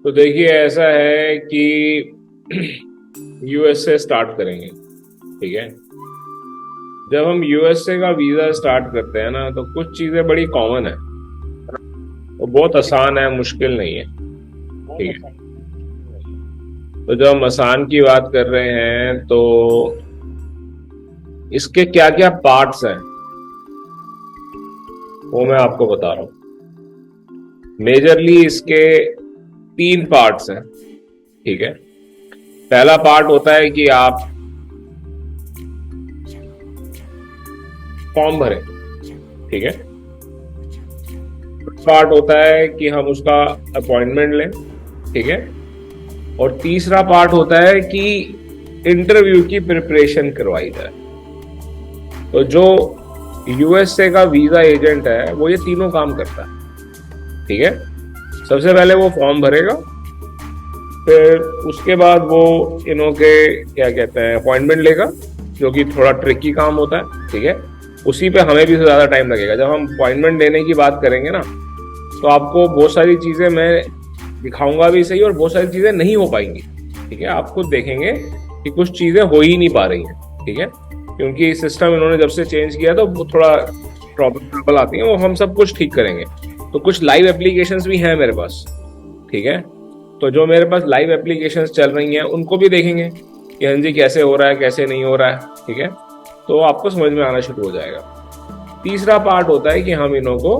तो देखिए ऐसा है कि यूएसए स्टार्ट करेंगे। ठीक है। जब हम यूएसए का वीजा स्टार्ट करते हैं ना तो कुछ चीजें बड़ी कॉमन है। वो बहुत आसान है, मुश्किल नहीं है। ठीक है। तो जब हम आसान की बात कर रहे हैं तो इसके क्या क्या पार्ट्स हैं वो मैं आपको बता रहा हूँ। मेजरली इसके 3 पार्ट्स हैं। ठीक है। पहला पार्ट होता है कि आप फॉर्म भरें। ठीक है। पार्ट होता है कि हम उसका अपॉइंटमेंट लें। ठीक है। और तीसरा पार्ट होता है कि इंटरव्यू की प्रिपरेशन करवाई जाए। तो जो यूएसए का वीजा एजेंट है वो ये तीनों काम करता है। ठीक है। सबसे पहले वो फॉर्म भरेगा, फिर उसके बाद वो इन्हों के क्या कहते हैं अपॉइंटमेंट लेगा, जो कि थोड़ा ट्रिकी काम होता है। ठीक है। उसी पे हमें भी ज़्यादा टाइम लगेगा। जब हम अपॉइंटमेंट लेने की बात करेंगे ना तो आपको बहुत सारी चीज़ें मैं दिखाऊंगा भी सही और बहुत सारी चीज़ें नहीं हो पाएंगी। ठीक है। आप खुद देखेंगे कि कुछ चीज़ें हो ही नहीं पा रही हैं। ठीक है। क्योंकि सिस्टम इन्होंने जब से चेंज किया तो वो थोड़ा प्रॉब्लम आती है, वो हम सब कुछ ठीक करेंगे। तो कुछ लाइव एप्लीकेशंस भी हैं मेरे पास। ठीक है। तो जो मेरे पास लाइव एप्लीकेशंस चल रही हैं उनको भी देखेंगे कि हाँ जी कैसे हो रहा है कैसे नहीं हो रहा है। ठीक है। तो आपको समझ में आना शुरू हो जाएगा। तीसरा पार्ट होता है कि हम इन्हों को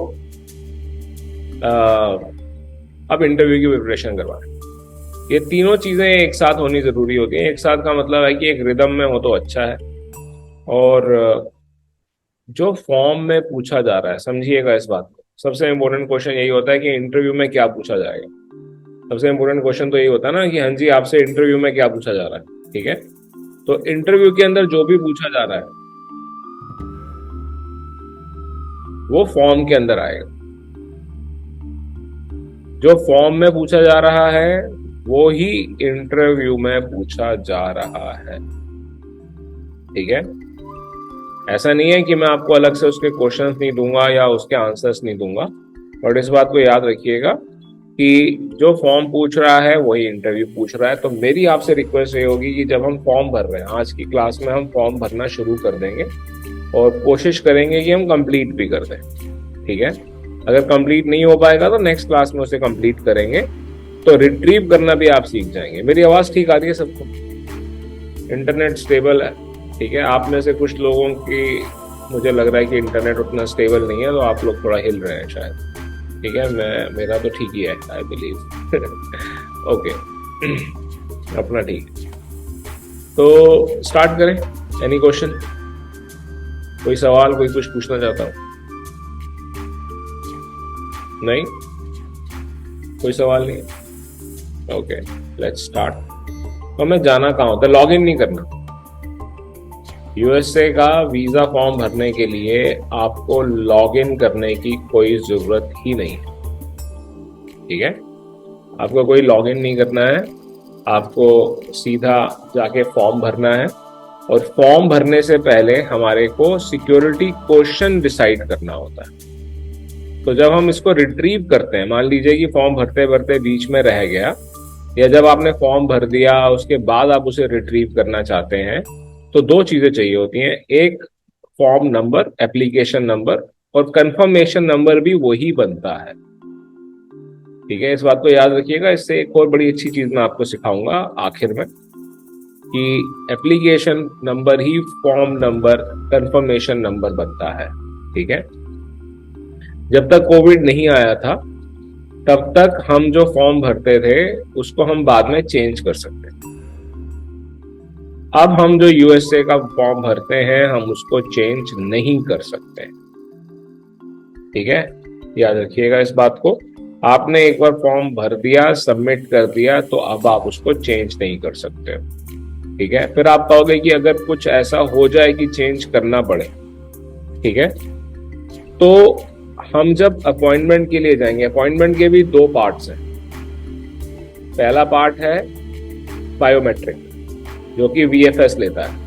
अब इंटरव्यू की प्रिपरेशन करवाएं। ये तीनों चीजें एक साथ होनी जरूरी होती हैं। एक साथ का मतलब है कि एक रिदम में हो तो अच्छा है। और जो फॉर्म में पूछा जा रहा है समझिएगा इस बात को। सबसे इंपॉर्टेंट क्वेश्चन यही होता है कि इंटरव्यू में क्या पूछा जाएगा। सबसे इंपॉर्टेंट क्वेश्चन तो यही होता है ना कि हाँ जी आपसे इंटरव्यू में क्या पूछा जा रहा है। ठीक है। तो इंटरव्यू के अंदर जो भी पूछा जा रहा है वो फॉर्म के अंदर आएगा। जो फॉर्म में पूछा जा रहा है वो ही इंटरव्यू में पूछा जा रहा है। ठीक है। ऐसा नहीं है कि मैं आपको अलग से उसके क्वेश्चंस नहीं दूंगा या उसके आंसर्स नहीं दूंगा, बट इस बात को याद रखिएगा कि जो फॉर्म पूछ रहा है वही इंटरव्यू पूछ रहा है। तो मेरी आपसे रिक्वेस्ट ये होगी कि जब हम फॉर्म भर रहे हैं आज की क्लास में हम फॉर्म भरना शुरू कर देंगे और कोशिश करेंगे कि हम कंप्लीट भी कर दें। ठीक है। अगर कंप्लीट नहीं हो पाएगा तो नेक्स्ट क्लास में उसे कंप्लीट करेंगे। तो रिट्रीव करना भी आप सीख जाएंगे। मेरी आवाज ठीक आ रही है सबको? इंटरनेट स्टेबल है? ठीक है। आप में से कुछ लोगों की मुझे लग रहा है कि इंटरनेट उतना स्टेबल नहीं है, तो आप लोग थोड़ा हिल रहे हैं शायद। ठीक है। मेरा तो ठीक ही है आई बिलीव। ओके। अपना ठीक। तो स्टार्ट करें। Any question? कोई सवाल, कोई कुछ पूछना चाहता हूँ? नहीं, कोई सवाल नहीं। Okay, let's start. तो हमें जाना कहाँ होता है? लॉग इन नहीं करना। यूएसए का वीजा फॉर्म भरने के लिए आपको लॉग इन करने की कोई जरूरत ही नहीं है। ठीक है। आपको कोई लॉग इन नहीं करना है। आपको सीधा जाके फॉर्म भरना है और फॉर्म भरने से पहले हमारे को सिक्योरिटी क्वेश्चन डिसाइड करना होता है। तो जब हम इसको रिट्रीव करते हैं, मान लीजिए कि फॉर्म भरते भरते बीच में रह गया, या जब आपने फॉर्म भर दिया उसके बाद आप उसे रिट्रीव करना चाहते हैं, तो 2 चीजें चाहिए होती हैं। एक फॉर्म नंबर, एप्लीकेशन नंबर, और कंफर्मेशन नंबर भी वही बनता है। ठीक है। इस बात को याद रखिएगा। इससे एक और बड़ी अच्छी चीज मैं आपको सिखाऊंगा आखिर में कि एप्लीकेशन नंबर ही फॉर्म नंबर, कंफर्मेशन नंबर बनता है। ठीक है। जब तक कोविड नहीं आया था तब तक हम जो फॉर्म भरते थे उसको हम बाद में चेंज कर सकते थे। अब हम जो यूएसए का फॉर्म भरते हैं हम उसको चेंज नहीं कर सकते। ठीक है। याद रखिएगा इस बात को। आपने एक बार फॉर्म भर दिया, सबमिट कर दिया, तो अब आप उसको चेंज नहीं कर सकते। ठीक है। फिर आप कहोगे कि अगर कुछ ऐसा हो जाए कि चेंज करना पड़े, ठीक है, तो हम जब अपॉइंटमेंट के लिए जाएंगे, अपॉइंटमेंट के भी 2 पार्ट्स हैं। पहला पार्ट है बायोमेट्रिक, जो कि वीएफएस लेता है।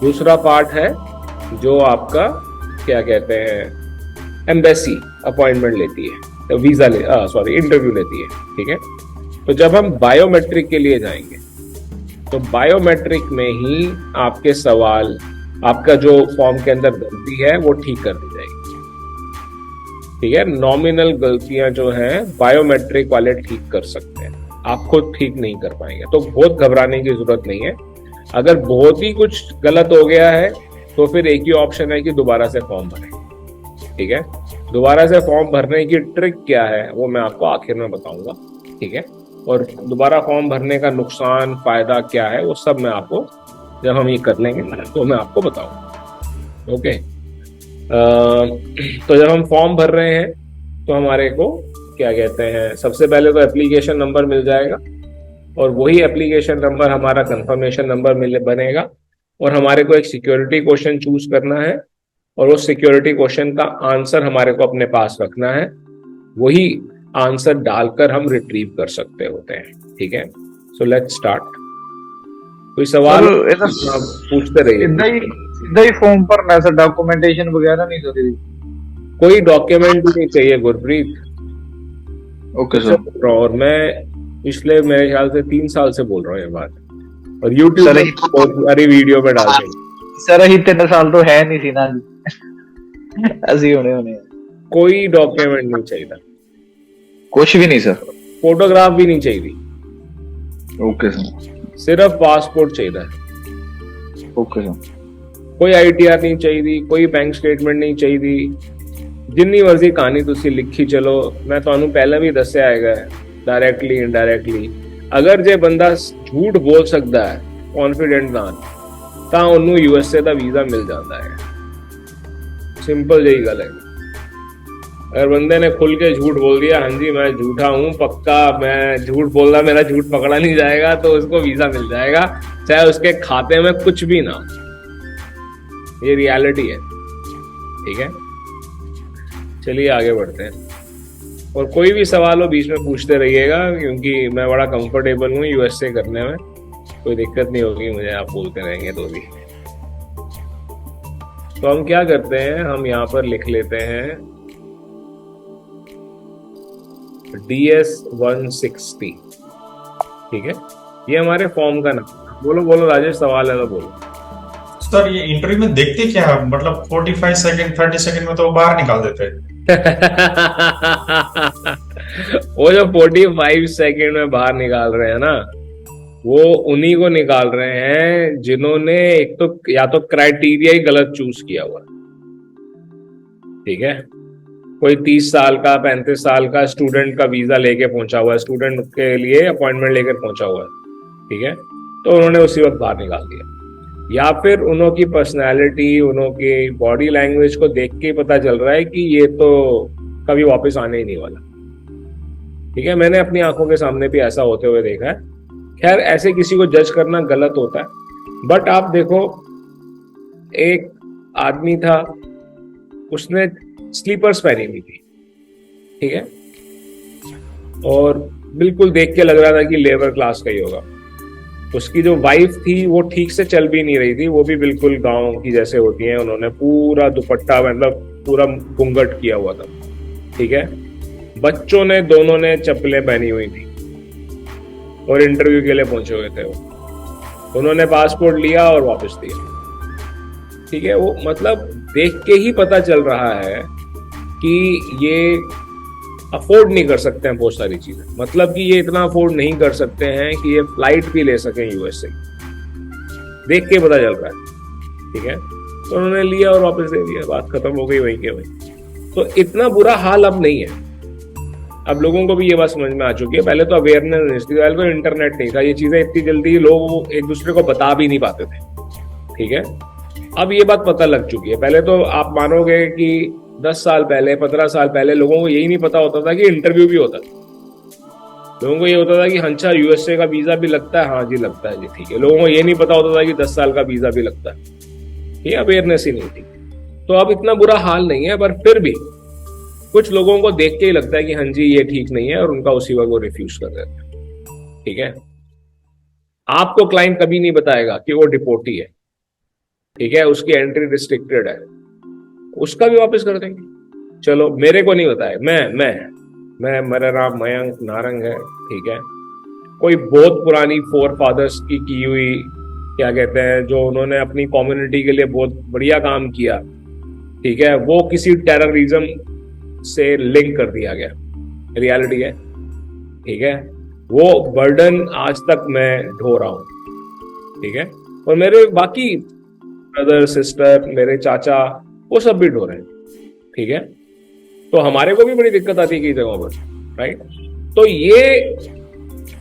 दूसरा पार्ट है जो आपका क्या कहते हैं एम्बेसी अपॉइंटमेंट लेती है, तो वीजा इंटरव्यू लेती है। ठीक है। तो जब हम बायोमेट्रिक के लिए जाएंगे तो बायोमेट्रिक में ही आपके सवाल, आपका जो फॉर्म के अंदर गलती है वो ठीक कर दी जाएगी। ठीक है, नॉमिनल गलतियां जो हैं बायोमेट्रिक वाले ठीक कर सकते हैं, आप खुद ठीक नहीं कर पाएंगे। तो बहुत घबराने की जरूरत नहीं है। अगर बहुत ही कुछ गलत हो गया है तो फिर एक ही ऑप्शन है कि दोबारा से फॉर्म भरें। ठीक है, दोबारा से फॉर्म भरने की ट्रिक क्या है वो मैं आपको आखिर में बताऊंगा। ठीक है, और दोबारा फॉर्म भरने का नुकसान फायदा क्या है वो सब मैं आपको जब हम ये कर लेंगे तो मैं आपको बताऊंगा। ओके, तो जब हम फॉर्म भर रहे हैं तो हमारे को क्या कहते हैं, सबसे पहले तो एप्लीकेशन नंबर मिल जाएगा और वही एप्लीकेशन नंबर हमारा कंफर्मेशन नंबर मिल बनेगा और हमारे को एक सिक्योरिटी क्वेश्चन चूज करना है और उस सिक्योरिटी क्वेश्चन का आंसर हमारे को अपने पास रखना है। वही आंसर डालकर हम रिट्रीव कर सकते होते हैं। ठीक है, सो लेट्स स्टार्ट। कोई सवाल पूछते रहिए। सीधा ही फॉर्म भरना है, डॉक्यूमेंटेशन वगैरह नहीं करी? कोई डॉक्यूमेंट नहीं चाहिए गुरप्रीत। Okay sir. और मैं पिछले मेरे ख्याल से 3 साल से बोल रहा हूँ ये बात, और यूट्यूब पर बहुत सारी वीडियो पे डालते हैं। सर ही 3 साल तो है नहीं सी ना ऐसे होने कोई डॉक्यूमेंट नहीं चाहिए, कुछ भी नहीं सर, फोटोग्राफ भी नहीं चाहिए। ओके सर, सिर्फ पासपोर्ट चाहिए। ओके सर, कोई ITR नहीं चाहिए, कोई बैंक स्टेटमेंट नहीं चाहिए। जिन्नी मर्जी कहानी तुसी लिखी चलो, मैं ਤੁਹਾਨੂੰ ਪਹਿਲਾਂ ਵੀ ਦੱਸਿਆ ਹੈਗਾ डायरेक्टली इनडायरेक्टली। अगर जे बंदा झूठ बोल सकता है कॉन्फिडेंट ਨਾਲ ਤਾਂ ਉਹਨੂੰ USA ਦਾ ਵੀਜ਼ਾ ਮਿਲ ਜਾਂਦਾ है। सिंपल यही गल है। अगर बंदे ने खुल के झूठ बोल दिया, हाँ जी मैं झूठा हूँ पक्का, मैं झूठ बोल रहा, मेरा झूठ पकड़ा नहीं जाएगा, तो उसको वीजा मिल जाएगा चाहे उसके खाते में कुछ भी ना। ये रियलिटी है। ठीक है, चलिए आगे बढ़ते हैं। और कोई भी सवाल हो बीच में पूछते रहिएगा, क्योंकि मैं बड़ा कंफर्टेबल हूँ USA करने में, कोई दिक्कत नहीं होगी मुझे, आप बोलते रहेंगे तो भी। तो हम क्या करते हैं, हम यहाँ पर लिख लेते हैं DS-160। ठीक है, ये हमारे फॉर्म का नाम। बोलो बोलो राजेश, सवाल है तो बोलो। सर ये इंटरव्यू में देखते क्या, मतलब 45 सेकंड 30 सेकंड में तो बाहर निकाल देते वो जो 45 सेकंड में बाहर निकाल रहे हैं ना, वो उन्हीं को निकाल रहे हैं जिन्होंने एक तो या तो क्राइटेरिया ही गलत चूज किया हुआ। ठीक है, कोई 30 साल का 35 साल का स्टूडेंट का वीजा लेके पहुंचा हुआ है, स्टूडेंट के लिए अपॉइंटमेंट लेकर पहुंचा हुआ है। ठीक है, तो उन्होंने उसी वक्त बाहर निकाल दिया। या फिर उनकी पर्सनैलिटी, उनकी बॉडी लैंग्वेज को देख के पता चल रहा है कि ये तो कभी वापस आने ही नहीं वाला। ठीक है, मैंने अपनी आंखों के सामने भी ऐसा होते हुए देखा है। खैर, ऐसे किसी को जज करना गलत होता है, बट आप देखो, एक आदमी था, उसने स्लीपर्स पहनी हुई थी। ठीक है, और बिल्कुल देख के लग रहा था कि लेबर क्लास का ही होगा। उसकी जो वाइफ थी वो ठीक से चल भी नहीं रही थी, वो भी बिल्कुल गांव की जैसे होती हैं, उन्होंने पूरा दुपट्टा मतलब पूरा घूंघट किया हुआ था। ठीक है, बच्चों ने दोनों ने चप्पलें पहनी हुई थी और इंटरव्यू के लिए पहुंचे हुए थे। उन्होंने पासपोर्ट लिया और वापस दिया। ठीक है, वो मतलब देख के ही पता चल रहा है कि ये अफोर्ड नहीं कर सकते हैं बहुत सारी चीजें, मतलब कि ये इतना अफोर्ड नहीं कर सकते हैं कि ये फ्लाइट भी ले सकें US से, देख के पता चल रहा है। ठीक है, तो उन्होंने लिया और वापस दे दिया, बात खत्म हो गई वहीं के वहीं। तो इतना बुरा हाल अब नहीं है, अब लोगों को भी ये बात समझ में आ चुकी है। पहले तो अवेयरनेस नहीं थी, पहले तो इंटरनेट नहीं था, ये चीजें इतनी जल्दी लोग एक दूसरे को बता भी नहीं पाते थे। ठीक है, अब ये बात पता लग चुकी है। पहले तो आप मानोगे कि 10 साल पहले 15 साल पहले लोगों को यही नहीं पता होता था कि इंटरव्यू भी होता था। लोगों को ये होता था कि अच्छा USA का वीजा भी लगता है, हाँ जी लगता है जी, ठीक है। लोगों को ये नहीं पता होता था कि 10 साल का वीजा भी लगता है, ये अवेयरनेस ही नहीं थी। तो अब इतना बुरा हाल नहीं है, पर फिर भी कुछ लोगों को देख के ही लगता है कि हाँ जी ये ठीक नहीं है, और उनका उसी वक्त वो रिफ्यूज कर देते हैं। ठीक है, आपको क्लाइंट कभी नहीं बताएगा कि वो डिपोर्टी है। ठीक है, उसकी एंट्री रिस्ट्रिक्टेड है, उसका भी वापस कर देंगे। चलो, मेरे को नहीं बताया, मैं मेरा नाम मयंक नारंग है। ठीक है, कोई बहुत पुरानी फोर फादर्स की हुई, क्या कहते हैं, जो उन्होंने अपनी कम्युनिटी के लिए बहुत बढ़िया काम किया, ठीक है, वो किसी टेररिज्म से लिंक कर दिया गया, रियलिटी है, ठीक है। वो बर्डन आज तक मैं ढो रहा हूं, ठीक है। और मेरे बाकी ब्रदर सिस्टर, मेरे चाचा, वो सब भी ढो रहे हैं, ठीक है। तो हमारे को भी बड़ी दिक्कत आती है कई जगहों पर, राइट। तो ये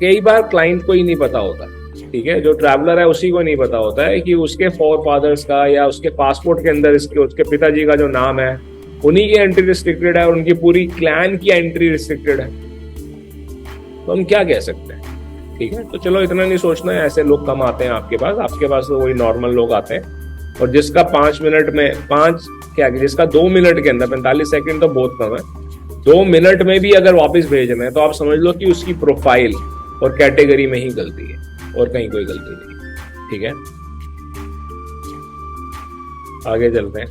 कई बार क्लाइंट को ही नहीं पता होता, ठीक है, जो ट्रैवलर है उसी को नहीं पता होता है कि उसके फोर फादर्स का या उसके पासपोर्ट के अंदर उसके पिताजी का जो नाम है उन्हीं की एंट्री रिस्ट्रिक्टेड है और उनकी पूरी क्लैन की एंट्री रिस्ट्रिक्टेड है। तो हम क्या कह सकते हैं, ठीक है। तो चलो इतना नहीं सोचना है, ऐसे लोग कम आते हैं आपके पास तो वही नॉर्मल लोग आते हैं। और जिसका 5 मिनट में जिसका 2 मिनट के अंदर 45 सेकंड तो बहुत कम है, 2 मिनट में भी अगर वापस भेजना है तो आप समझ लो कि उसकी प्रोफाइल और कैटेगरी में ही गलती है और कहीं कोई गलती नहीं, ठीक है। आगे चलते हैं।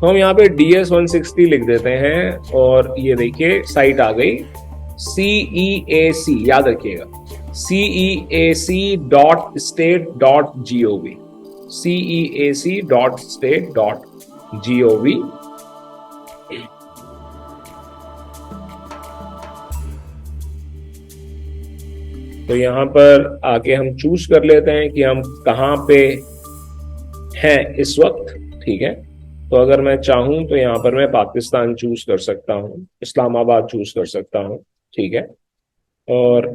तो हम यहाँ पे DS-160 लिख देते हैं और ये देखिए साइट आ गई CEAC, याद रखिएगा CEAC.state.gov, CEAC.state.gov। तो यहां पर आके हम चूज कर लेते हैं कि हम कहां पे हैं इस वक्त, ठीक है। तो अगर मैं चाहूं तो यहां पर मैं पाकिस्तान चूज कर सकता हूं, इस्लामाबाद चूज कर सकता हूं, ठीक है। और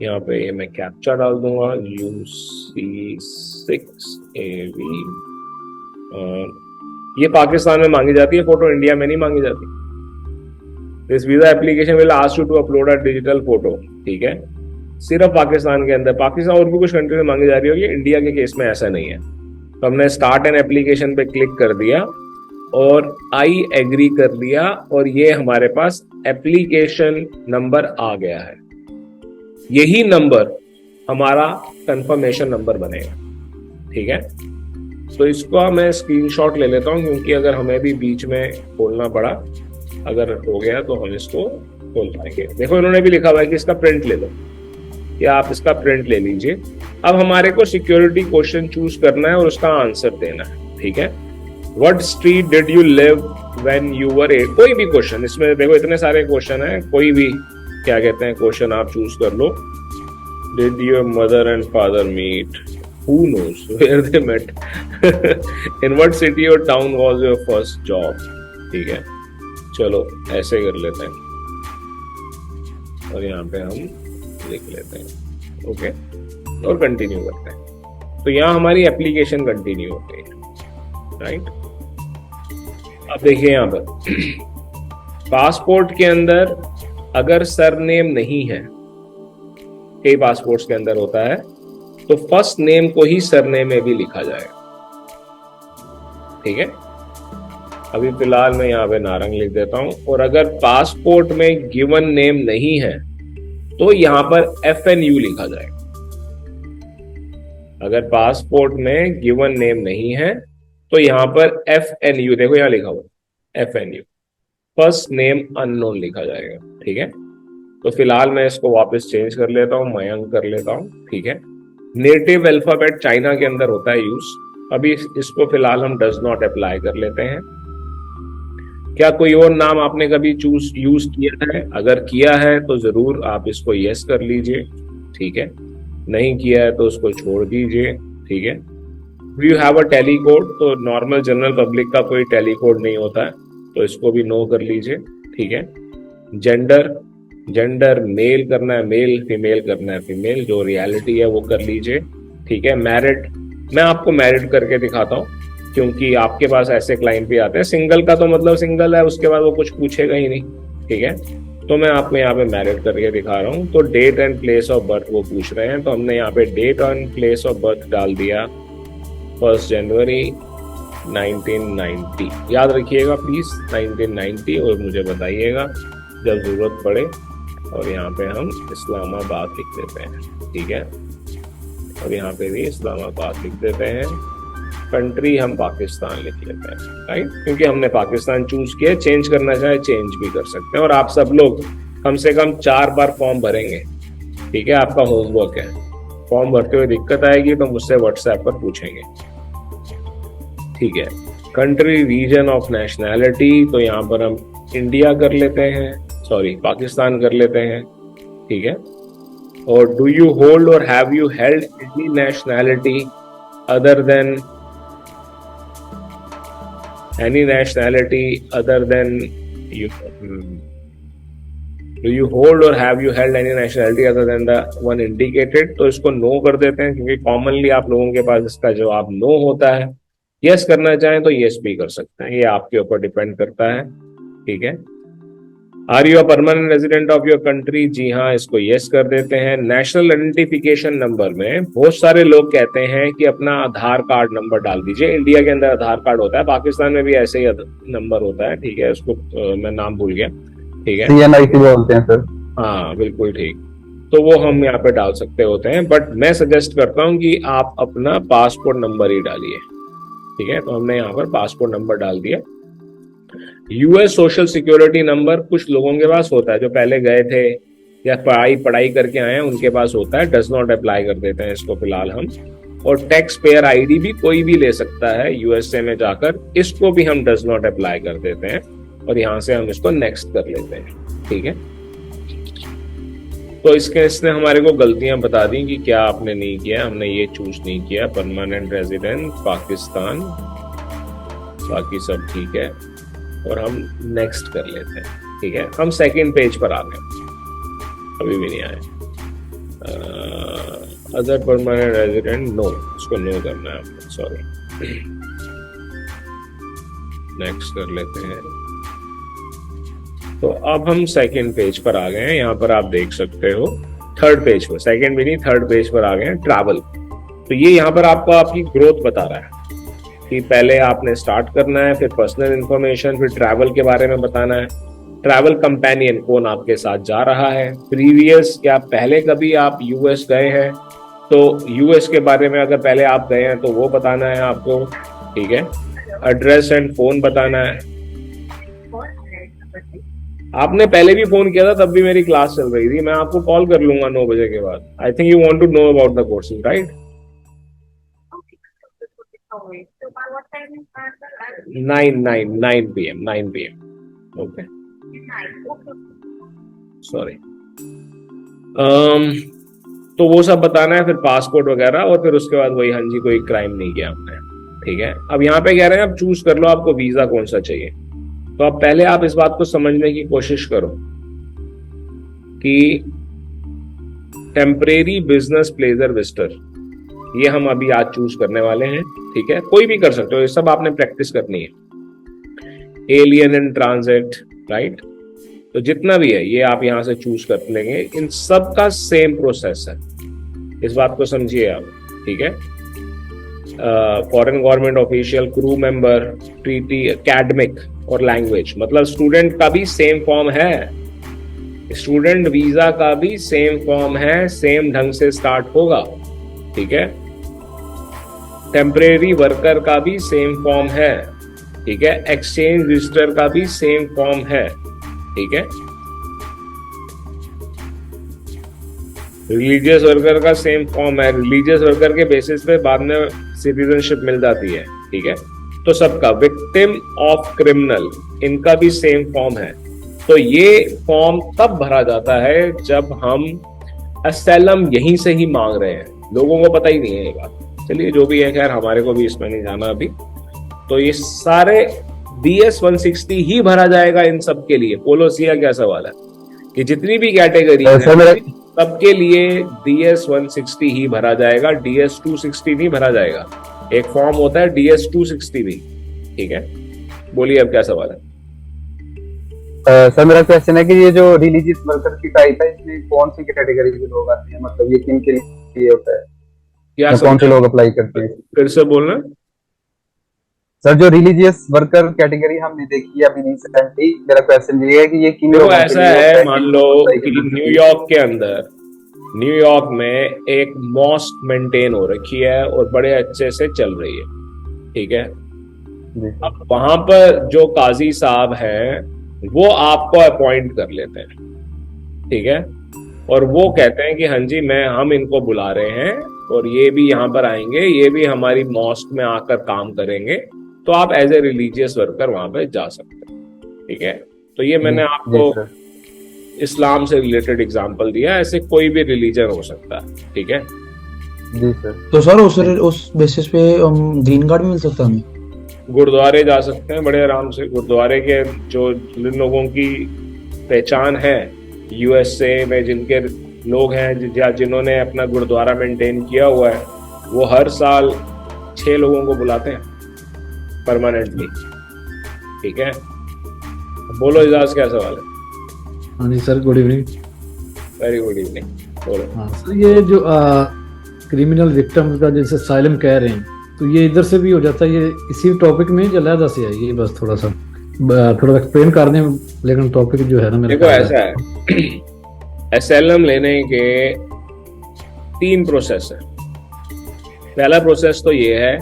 यहाँ पे ये मैं कैप्चा डाल दूंगा UC6AV, और ये पाकिस्तान में मांगी जाती है फोटो, इंडिया में नहीं मांगी जाती। This visa application will ask you to upload a digital photo, ठीक है, सिर्फ पाकिस्तान के अंदर। पाकिस्तान और भी कुछ कंट्री में मांगी जा रही होगी, इंडिया के केस में ऐसा नहीं है। तो हमने स्टार्ट एन एप्लीकेशन पे क्लिक कर दिया और आई एग्री कर लिया और ये हमारे पास एप्लीकेशन नंबर आ गया है। यही नंबर हमारा कंफर्मेशन नंबर बनेगा, ठीक है। तो इसको मैं स्क्रीनशॉट ले लेता हूं क्योंकि अगर हमें भी बीच में खोलना पड़ा, अगर हो गया तो हम इसको खोल पाएंगे। देखो इन्होंने भी लिखा हुआ है कि इसका प्रिंट ले लो, या आप इसका प्रिंट ले लीजिए। अब हमारे को सिक्योरिटी क्वेश्चन चूज करना है और उसका आंसर देना है, ठीक है। What street did you live when you were 8, कोई भी क्वेश्चन, इसमें देखो इतने सारे क्वेश्चन है, कोई भी क्या कहते हैं क्वेश्चन आप चूज कर लो। Did your mother and father meet, who knows where they met, in what city or town was your first job, ठीक है। चलो ऐसे कर लेते हैं और यहाँ पे हम लिख लेते हैं, ओके, और कंटिन्यू करते हैं। तो यहाँ हमारी एप्लीकेशन कंटिन्यू हो गई, राइट। अब देखिए यहाँ पर पासपोर्ट के अंदर अगर सरनेम नहीं है, कई पासपोर्ट्स के अंदर होता है, तो फर्स्ट नेम को ही सरनेम में भी लिखा जाएगा, ठीक है। अभी फिलहाल मैं यहाँ पे नारंग लिख देता हूं। और अगर पासपोर्ट में गिवन नेम नहीं है तो यहाँ पर FNU लिखा जाएगा। अगर पासपोर्ट में गिवन नेम नहीं है तो यहाँ पर FNU, देखो यहाँ लिखा हुआ FNU, फर्स्ट नेम अननोन लिखा जाएगा, ठीक है। तो फिलहाल मैं इसको वापस चेंज कर लेता हूँ, मयंक कर लेता हूँ, ठीक है। नेटिव अल्फाबेट चाइना के अंदर होता है यूज, अभी इसको फिलहाल हम डज नॉट अप्लाई कर लेते हैं। क्या कोई और नाम आपने कभी यूज किया है? अगर किया है तो जरूर आप इसको यस कर लीजिए, ठीक है। नहीं किया है तो उसको छोड़ दीजिए, ठीक है। Do you have a tele code? तो नॉर्मल जनरल पब्लिक का कोई टेली कोड नहीं होता है, तो इसको भी नो कर लीजिए, ठीक है। जेंडर मेल करना है मेल, फीमेल करना है फीमेल, जो रियलिटी है वो कर लीजिए, ठीक है। मैरिड, मैं आपको मैरिड करके दिखाता हूँ क्योंकि आपके पास ऐसे क्लाइंट भी आते हैं। सिंगल का तो मतलब सिंगल है, उसके बाद वो कुछ पूछेगा ही नहीं, ठीक है। तो मैं आपको यहाँ पे मैरिड करके दिखा रहा हूँ। तो date and place of birth वो पूछ रहे हैं, तो हमने यहाँ पे date and place of birth डाल दिया 1 जनवरी 1990। याद रखिएगा प्लीज 1990, और मुझे बताइएगा जब जरूरत पड़े। और यहाँ पे हम इस्लामाबाद लिख देते हैं, ठीक है। और यहाँ पे भी इस्लामाबाद लिख देते हैं। कंट्री हम पाकिस्तान लिख लेते हैं, राइट, क्योंकि हमने पाकिस्तान चूज किया। चेंज करना चाहे चेंज भी कर सकते हैं। और आप सब लोग कम से कम 4 बार फॉर्म भरेंगे, ठीक है, आपका होमवर्क है। फॉर्म भरते हुए दिक्कत आएगी तो मुझसे व्हाट्सएप पर पूछेंगे, ठीक है। कंट्री, रीजन ऑफ नेशनैलिटी, तो यहाँ पर हम इंडिया कर लेते हैं, सॉरी पाकिस्तान कर लेते हैं, ठीक है। और डू यू होल्ड और have you held any nationality other than you, do you hold or have you held any nationality other than the one indicated? तो इसको नो कर देते हैं, क्योंकि कॉमनली आप लोगों के पास इसका जवाब नो होता है। यस करना चाहें तो यस भी कर सकते हैं, ये आपके ऊपर डिपेंड करता है, ठीक है। Are you a permanent resident of your country? जी हाँ, इसको यस कर देते हैं। नेशनल आइडेंटिफिकेशन नंबर में बहुत सारे लोग कहते हैं कि अपना आधार कार्ड नंबर डाल दीजिए। इंडिया के अंदर आधार कार्ड होता है, पाकिस्तान में भी ऐसे ही नंबर होता है, ठीक है। उसको मैं नाम भूल गया, ठीक है, CNIC बोलते हैं सर। हाँ बिल्कुल ठीक। तो वो हम यहाँ पे डाल सकते होते हैं, बट मैं सजेस्ट करता हूँ कि आप अपना पासपोर्ट नंबर ही डालिए, ठीक है। तो हमने यहाँ पर पासपोर्ट नंबर डाल दिया। यूएस सोशल सिक्योरिटी नंबर कुछ लोगों के पास होता है, जो पहले गए थे या पढ़ाई करके आए हैं उनके पास होता है, डज नॉट अप्लाई कर देते हैं इसको फिलहाल हम। और टैक्स पेयर आईडी भी कोई भी ले सकता है यूएसए में जाकर, इसको भी हम डज नॉट अप्लाई कर देते हैं और यहां से हम इसको नेक्स्ट कर लेते हैं, ठीक है। तो इसने हमारे को गलतियां बता दी कि क्या आपने नहीं किया। हमने ये चूज नहीं किया, परमानेंट रेजिडेंट पाकिस्तान, बाकी सब ठीक है, और हम नेक्स्ट कर लेते हैं, ठीक है। हम सेकंड पेज पर आ गए, अभी भी नहीं आए। अदर परमानेंट रेजिडेंट, नो, इसको नो करना है आपको, सॉरी, नेक्स्ट कर लेते हैं। तो अब हम सेकंड पेज पर आ गए हैं। यहाँ पर आप देख सकते हो थर्ड पेज पर, सेकंड भी नहीं थर्ड पेज पर आ गए हैं, ट्रैवल। तो ये यहाँ पर आपको आपकी ग्रोथ बता रहा है कि पहले आपने स्टार्ट करना है, फिर पर्सनल इंफॉर्मेशन, फिर ट्रैवल के बारे में बताना है। ट्रैवल कंपेनियन कौन आपके साथ जा रहा है, प्रीवियस, क्या पहले कभी आप यूएस गए हैं, तो यूएस के बारे में अगर पहले आप गए हैं तो वो बताना है आपको, ठीक है। एड्रेस एंड फोन बताना है। आपने पहले भी फोन किया था, तब भी मेरी क्लास चल रही थी। मैं आपको कॉल कर लूंगा 9 बजे के बाद। I think you want to know about the courses, right? 9 PM okay, sorry. तो वो सब बताना है, फिर पासपोर्ट वगैरह, और फिर उसके बाद वही, हाँ जी कोई क्राइम नहीं किया आपने, ठीक है। अब यहाँ पे कह रहे हैं अब चूज कर लो आपको वीजा कौन सा चाहिए। तो अब पहले आप इस बात को समझने की कोशिश करो कि टेम्परेरी बिजनेस प्लेजर विजिटर, ये हम अभी आज चूज करने वाले हैं, ठीक है। कोई भी कर सकते हो, ये सब आपने प्रैक्टिस करनी है। एलियन इन ट्रांजिट, राइट, तो जितना भी है ये आप यहां से चूज कर लेंगे। इन सब का सेम प्रोसेस है, इस बात को समझिए आप, ठीक है। Foreign government official, crew member, treaty, academic और लैंग्वेज, मतलब स्टूडेंट का भी सेम फॉर्म है, स्टूडेंट वीजा का भी सेम फॉर्म है, सेम ढंग से स्टार्ट होगा, ठीक है। टेम्परेरी वर्कर का भी सेम फॉर्म है, ठीक है। एक्सचेंज विजिटर का भी सेम फॉर्म है, ठीक है। रिलीजियस वर्कर का सेम फॉर्म है, रिलीजियस वर्कर के बेसिस पे बाद में सिटीजनशिप मिल जाती है, ठीक है। तो सबका, विक्टिम ऑफ क्रिमिनल, इनका भी सेम फॉर्म है। तो ये फॉर्म तब भरा जाता है जब हम असैलम यहीं से ही मांग रहे हैं, लोगों को पता ही नहीं है ये बात। चलिए जो भी है, खैर हमारे को भी इसमें नहीं जाना अभी। तो ये सारे DS 160 ही भरा जाएगा इन सब के लिए। पोलोसिया क्या सवाल है, कि जितनी भी कैटेगरी है सबके लिए DS 160 ही भरा जाएगा, DS 260 नहीं भरा जाएगा। एक फॉर्म होता है DS 260 भी, ठीक है। बोलिए अब क्या सवाल है। सर मेरा क्वेश्चन है कि ये जो रिलीजियस वर्कर की टाइप है, इसमें कौन सी कैटेगरी के लोग आते हैं, मतलब ये किन के लिए होता है, क्या कौन से लोग अप्लाई करते हैं? फिर से बोलना सर। जो रिलीजियस वर्कर कैटेगरी हमने देखी है अभी रिसेंटली, मेरा क्वेश्चन ये है कि ये किन लोगों के लिए ऐसा है, मान लो कि न्यूयॉर्क के अंदर, न्यूयॉर्क में एक मॉस्क मेंटेन हो रखी है और बड़े अच्छे से चल रही है, ठीक है। जी सर। अब वहां पर जो काजी साहब हैं वो आपको अपॉइंट कर लेते हैं, ठीक है, और वो कहते हैं कि हाँ जी हम इनको बुला रहे हैं और ये भी यहाँ पर आएंगे, ये भी हमारी मॉस्क में आकर काम करेंगे, तो आप एज ए रिलीजियस वर्कर वहां पे जा सकते हैं, ठीक है। तो ये मैंने जी आपको सर। इस्लाम से रिलेटेड एग्जांपल दिया, ऐसे कोई भी रिलीजन हो सकता है, ठीक है। जी सर। तो सर उस बेसिस पे ग्रीन कार्ड मिल सकता है हमें? गुरुद्वारे जा सकते हैं बड़े आराम से। गुरुद्वारे के जो जिन लोगों की पहचान है यूएसए में, जिनके लोग हैं या जिन्होंने अपना गुरुद्वारा मेंटेन किया हुआ है, वो हर साल 6 लोगों को बुलाते हैं परमानेंटली, ठीक है। बोलो इजाज, क्या सवाल है? हाँ जी sir, good evening. Very good evening, बोलो। हाँ सर, ये जो क्रिमिनल विक्टिम्स का जैसे साइलम कह रहे हैं, तो ये इधर से भी हो जाता है, ये इसी टॉपिक में अलहदा से है, ये बस थोड़ा सा थोड़ा एक्सप्लेन करने में, लेकिन टॉपिक जो है ना मेरे देखो ऐसा है, एसएलएम लेने के 3 प्रोसेस है। पहला प्रोसेस तो ये है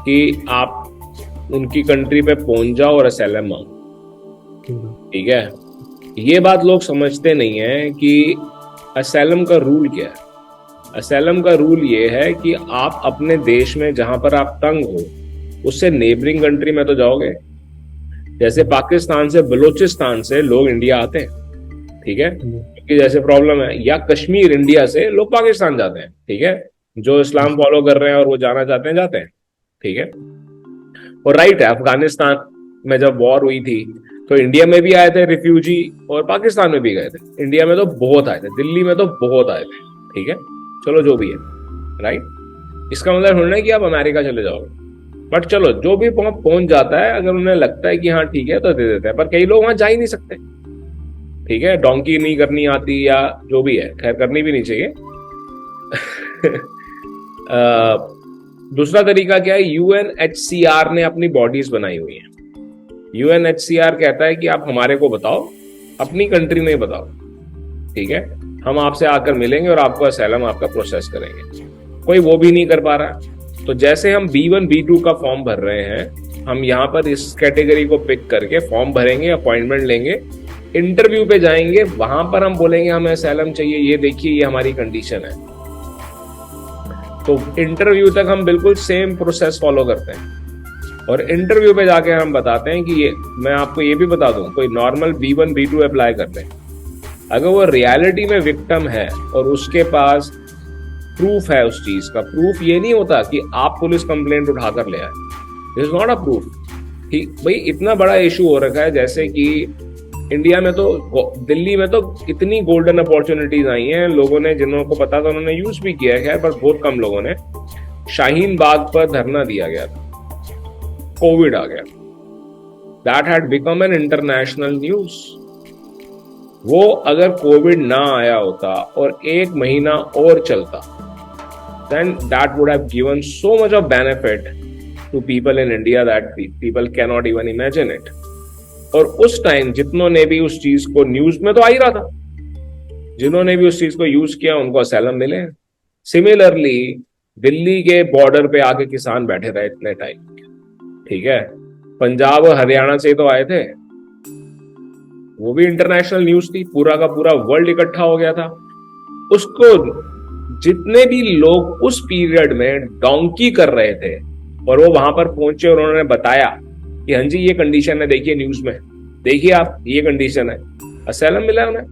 कि आप उनकी कंट्री पे पहुंच जाओ और एसएलएम मांगो, ठीक है। ये बात लोग समझते नहीं है कि एसएलएम का रूल क्या है। एसएलएम का रूल ये है कि आप अपने देश में जहां पर आप तंग हो उससे नेबरिंग कंट्री में तो जाओगे। जैसे पाकिस्तान से, बलूचिस्तान से लोग इंडिया आते हैं, ठीक है, क्योंकि जैसे प्रॉब्लम है, या कश्मीर इंडिया से लोग पाकिस्तान जाते हैं, ठीक है, जो इस्लाम फॉलो कर रहे हैं और वो जाना चाहते हैं जाते हैं, ठीक है। और राइट है, अफगानिस्तान में जब वॉर हुई थी तो इंडिया में भी आए थे रिफ्यूजी और पाकिस्तान में भी गए थे। इंडिया में तो बहुत आए थे, दिल्ली में तो बहुत आए थे, ठीक है, चलो जो भी है, राइट। इसका मतलब थोड़ा है कि आप अमेरिका चले जाओगे, बट चलो जो भी पहुंच जाता है, अगर उन्हें लगता है कि हाँ ठीक है तो दे देते हैं। पर कई लोग वहां जा ही नहीं सकते, ठीक है, डोंकी नहीं करनी आती या जो भी है, खैर करनी भी नहीं चाहिए। दूसरा तरीका क्या है, यूएनएचसीआर ने अपनी बॉडीज बनाई हुई है। यूएनएचसीआर कहता है कि आप हमारे को बताओ, अपनी कंट्री में बताओ, ठीक है, हम आपसे आकर मिलेंगे और आपको असैलम आपका प्रोसेस करेंगे। कोई वो भी नहीं कर पा रहा, तो जैसे हम B1 B2 का फॉर्म भर रहे हैं, हम यहाँ पर इस कैटेगरी को पिक करके फॉर्म भरेंगे, अपॉइंटमेंट लेंगे, इंटरव्यू पे जाएंगे, वहां पर हम बोलेंगे हमें असैलम चाहिए, ये देखिए ये हमारी कंडीशन है। तो इंटरव्यू तक हम बिल्कुल सेम प्रोसेस फॉलो करते हैं, और इंटरव्यू पे जाके हम बताते हैं कि ये, मैं आपको ये भी बता दूं, कोई नॉर्मल B1 B2 अप्लाई करते हैं, अगर वो रियलिटी में विक्टिम है और उसके पास प्रूफ है उस चीज का, प्रूफ ये नहीं होता कि आप पुलिस कंप्लेंट उठाकर ले आए, this is not a proof कि भाई इतना बड़ा इशू हो रखा है। जैसे कि इंडिया में तो, दिल्ली में तो इतनी गोल्डन अपॉर्चुनिटीज आई हैं, लोगों ने, जिन्हों को पता था उन्होंने यूज भी किया है, खैर, पर बहुत कम लोगों ने। शाहीन बाग पर धरना दिया गया था, कोविड आ गया, that had become an international news. वो अगर कोविड ना आया होता और 1 महीना और चलता, then that would have given so much of benefit to people in India that people cannot even imagine it. और उस टाइम जितनों ने भी उस चीज को, न्यूज में तो आ ही रहा था, जिन्होंने भी उस चीज को यूज किया उनको असैलम मिले। सिमिलरली दिल्ली के बॉर्डर पे आके किसान बैठे रहे इतने टाइम, ठीक है, पंजाब और हरियाणा से तो आए थे, वो भी इंटरनेशनल न्यूज थी, पूरा का पूरा वर्ल्ड इकट्ठा हो गया था। उसको जितने भी लोग उस पीरियड में डोंकी कर रहे थे और वो वहां पर पहुंचे और उन्होंने बताया कि हाँ जी ये कंडीशन है, देखिए न्यूज में, देखिए आप ये कंडीशन है, असैलम मिला उन्हें।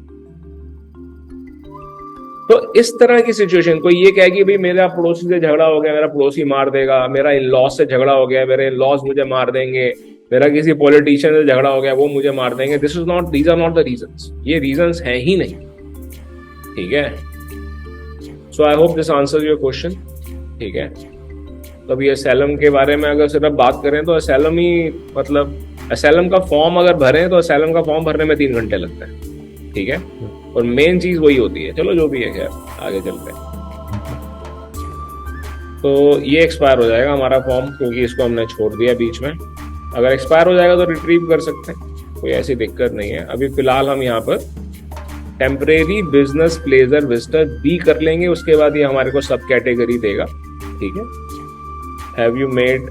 तो इस तरह की सिचुएशन, कोई ये कहे कि भाई मेरा पड़ोसी से झगड़ा हो गया, मेरा पड़ोसी मार देगा, मेरा इन लॉज से झगड़ा हो गया, मेरे इन लॉज मुझे मार देंगे, मेरा किसी पॉलिटिशियन से झगड़ा हो गया वो मुझे मार देंगे, this is not, these are not the reasons, ये रीजंस हैं ही नहीं, ठीक है। So I hope this answers your question, ठीक है। तो अभी असैलम के बारे में अगर सिर्फ बात करें तो असैलम ही, मतलब असैलम का फॉर्म अगर भरें तो असैलम का फॉर्म भरने में 3 घंटे लगते हैं, ठीक है, और मेन चीज वही होती है। चलो जो भी है, खैर आगे चलते हैं। तो ये एक्सपायर हो जाएगा हमारा फॉर्म, क्योंकि इसको हमने छोड़ दिया बीच में। अगर एक्सपायर हो जाएगा तो रिट्रीव कर सकते हैं, कोई ऐसी दिक्कत नहीं है। अभी फिलहाल हम यहाँ पर टेम्परेरी बिजनेस प्लेजर विजिटर भी कर लेंगे, उसके बाद ये हमारे को सब कैटेगरी देगा, ठीक है। हैव यू मेड,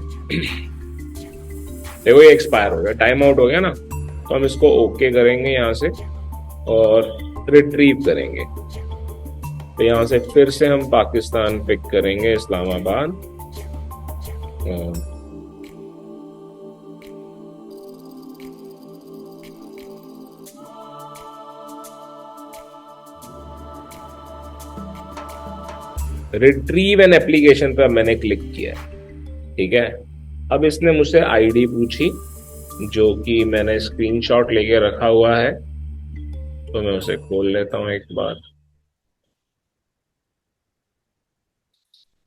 देखो ये एक्सपायर हो गया, टाइम आउट हो गया ना, तो हम इसको ओके करेंगे यहाँ से और रिट्रीव करेंगे। तो यहाँ से फिर से हम पाकिस्तान पिक करेंगे, इस्लामाबाद। रिट्रीव एन एप्लीकेशन पर मैंने क्लिक किया, ठीक है। अब इसने मुझसे आईडी पूछी जो कि मैंने स्क्रीनशॉट लेके रखा हुआ है, तो मैं उसे खोल लेता हूं एक बार,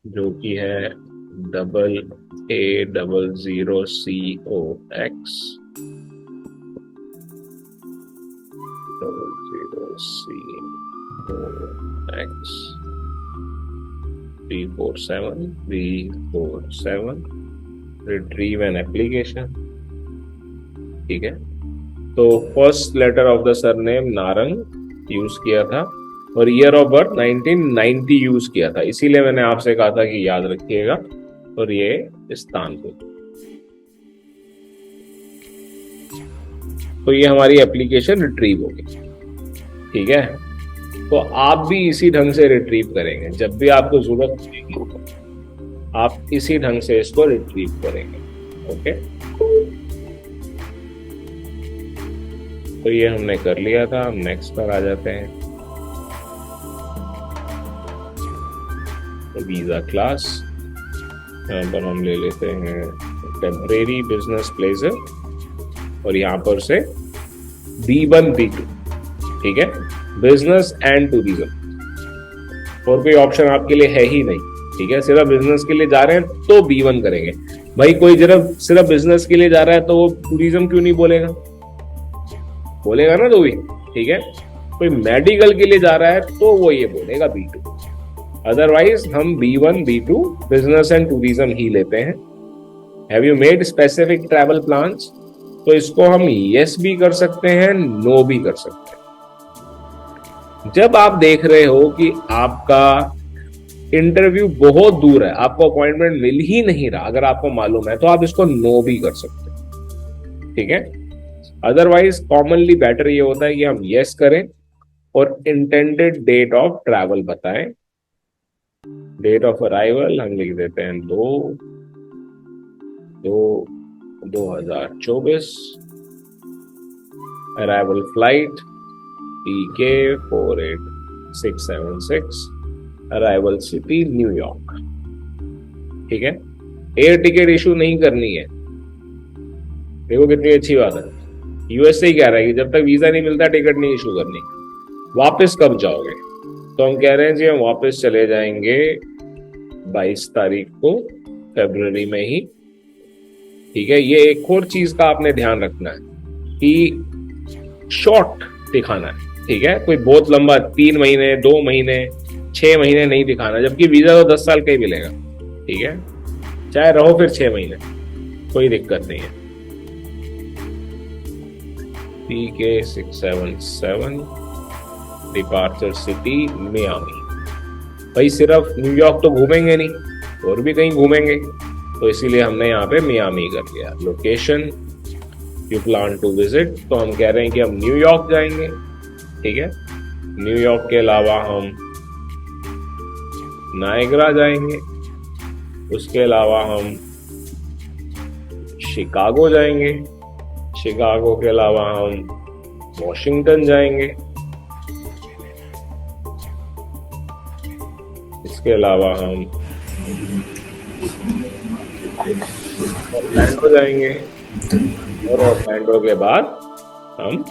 जो कि है AA00COX 00COX 347 retrieve an application, ठीक है। तो first letter of the surname Narang use किया था और ईयर ऑफ बर्थ 1990 यूज किया था, इसीलिए मैंने आपसे कहा था कि याद रखिएगा। और ये इस्तानबुल। तो ये हमारी एप्लीकेशन रिट्रीव होगी, ठीक है। तो आप भी इसी ढंग से रिट्रीव करेंगे, जब भी आपको जरूरत पड़ेगी आप इसी ढंग से इसको रिट्रीव करेंगे, ओके। तो ये हमने कर लिया था, हम नेक्स्ट पर आ जाते हैं। तो वीजा क्लास यहाँ पर हम ले लेते हैं टेम्परेरी बिजनेस प्लेजर, और यहाँ पर से B1 B2, ठीक है, बिजनेस एंड टूरिज्म। और कोई ऑप्शन आपके लिए है ही नहीं, ठीक है। सिर्फ बिजनेस के लिए जा रहे हैं तो B1 करेंगे। भाई कोई सिर्फ बिजनेस के लिए जा रहा है तो वो टूरिज्म क्यों नहीं बोलेगा, बोलेगा ना, तो भी ठीक है। कोई मेडिकल के लिए जा रहा है तो वो ये बोलेगा B2, अदरवाइज हम B1 B2 business and tourism ही लेते हैं। Have you made specific travel plans, तो इसको हम यस भी कर सकते हैं, नो भी कर सकते हैं। जब आप देख रहे हो कि आपका इंटरव्यू बहुत दूर है, आपको अपॉइंटमेंट मिल ही नहीं रहा, अगर आपको मालूम है, तो आप इसको नो भी कर सकते हैं, ठीक है। अदरवाइज कॉमनली बेटर ये होता है कि हम यस करें और इंटेंडेड डेट ऑफ ट्रैवल बताएं। डेट ऑफ अराइवल हम लिख देते हैं 2024। Arrival flight PK 48676, arrival city New York, ठीक है। एयर टिकट इशू नहीं करनी है, देखो कितनी अच्छी बात है। यूएसए ही कह रहा है कि जब तक वीजा नहीं मिलता टिकट नहीं इशू करनी। वापस कब जाओगे, तो हम कह रहे हैं जी हम वापस चले जाएंगे 22 तारीख को, फरवरी में ही, ठीक है। ये एक और चीज का आपने ध्यान रखना है कि शॉर्ट दिखाना है, ठीक है। कोई बहुत लंबा 3 महीने 2 महीने 6 महीने नहीं दिखाना, जबकि वीजा तो 10 साल का ही मिलेगा, ठीक है। चाहे रहो फिर 6 महीने, कोई दिक्कत नहीं है। PK 677 departure city Miami. भाई सिर्फ न्यूयॉर्क तो घूमेंगे नहीं, और भी कहीं घूमेंगे, तो इसीलिए हमने यहाँ पे मियामी कर लिया। Location you plan to visit, तो हम कह रहे हैं कि हम न्यूयॉर्क जाएंगे, ठीक है। न्यूयॉर्क के अलावा हम नायग्रा जाएंगे, उसके अलावा हम शिकागो जाएंगे, शिकागो के अलावा हम वॉशिंगटन जाएंगे, इसके अलावा हम ऑरलैंडो जाएंगे, और ऑरलैंडो के बाद हम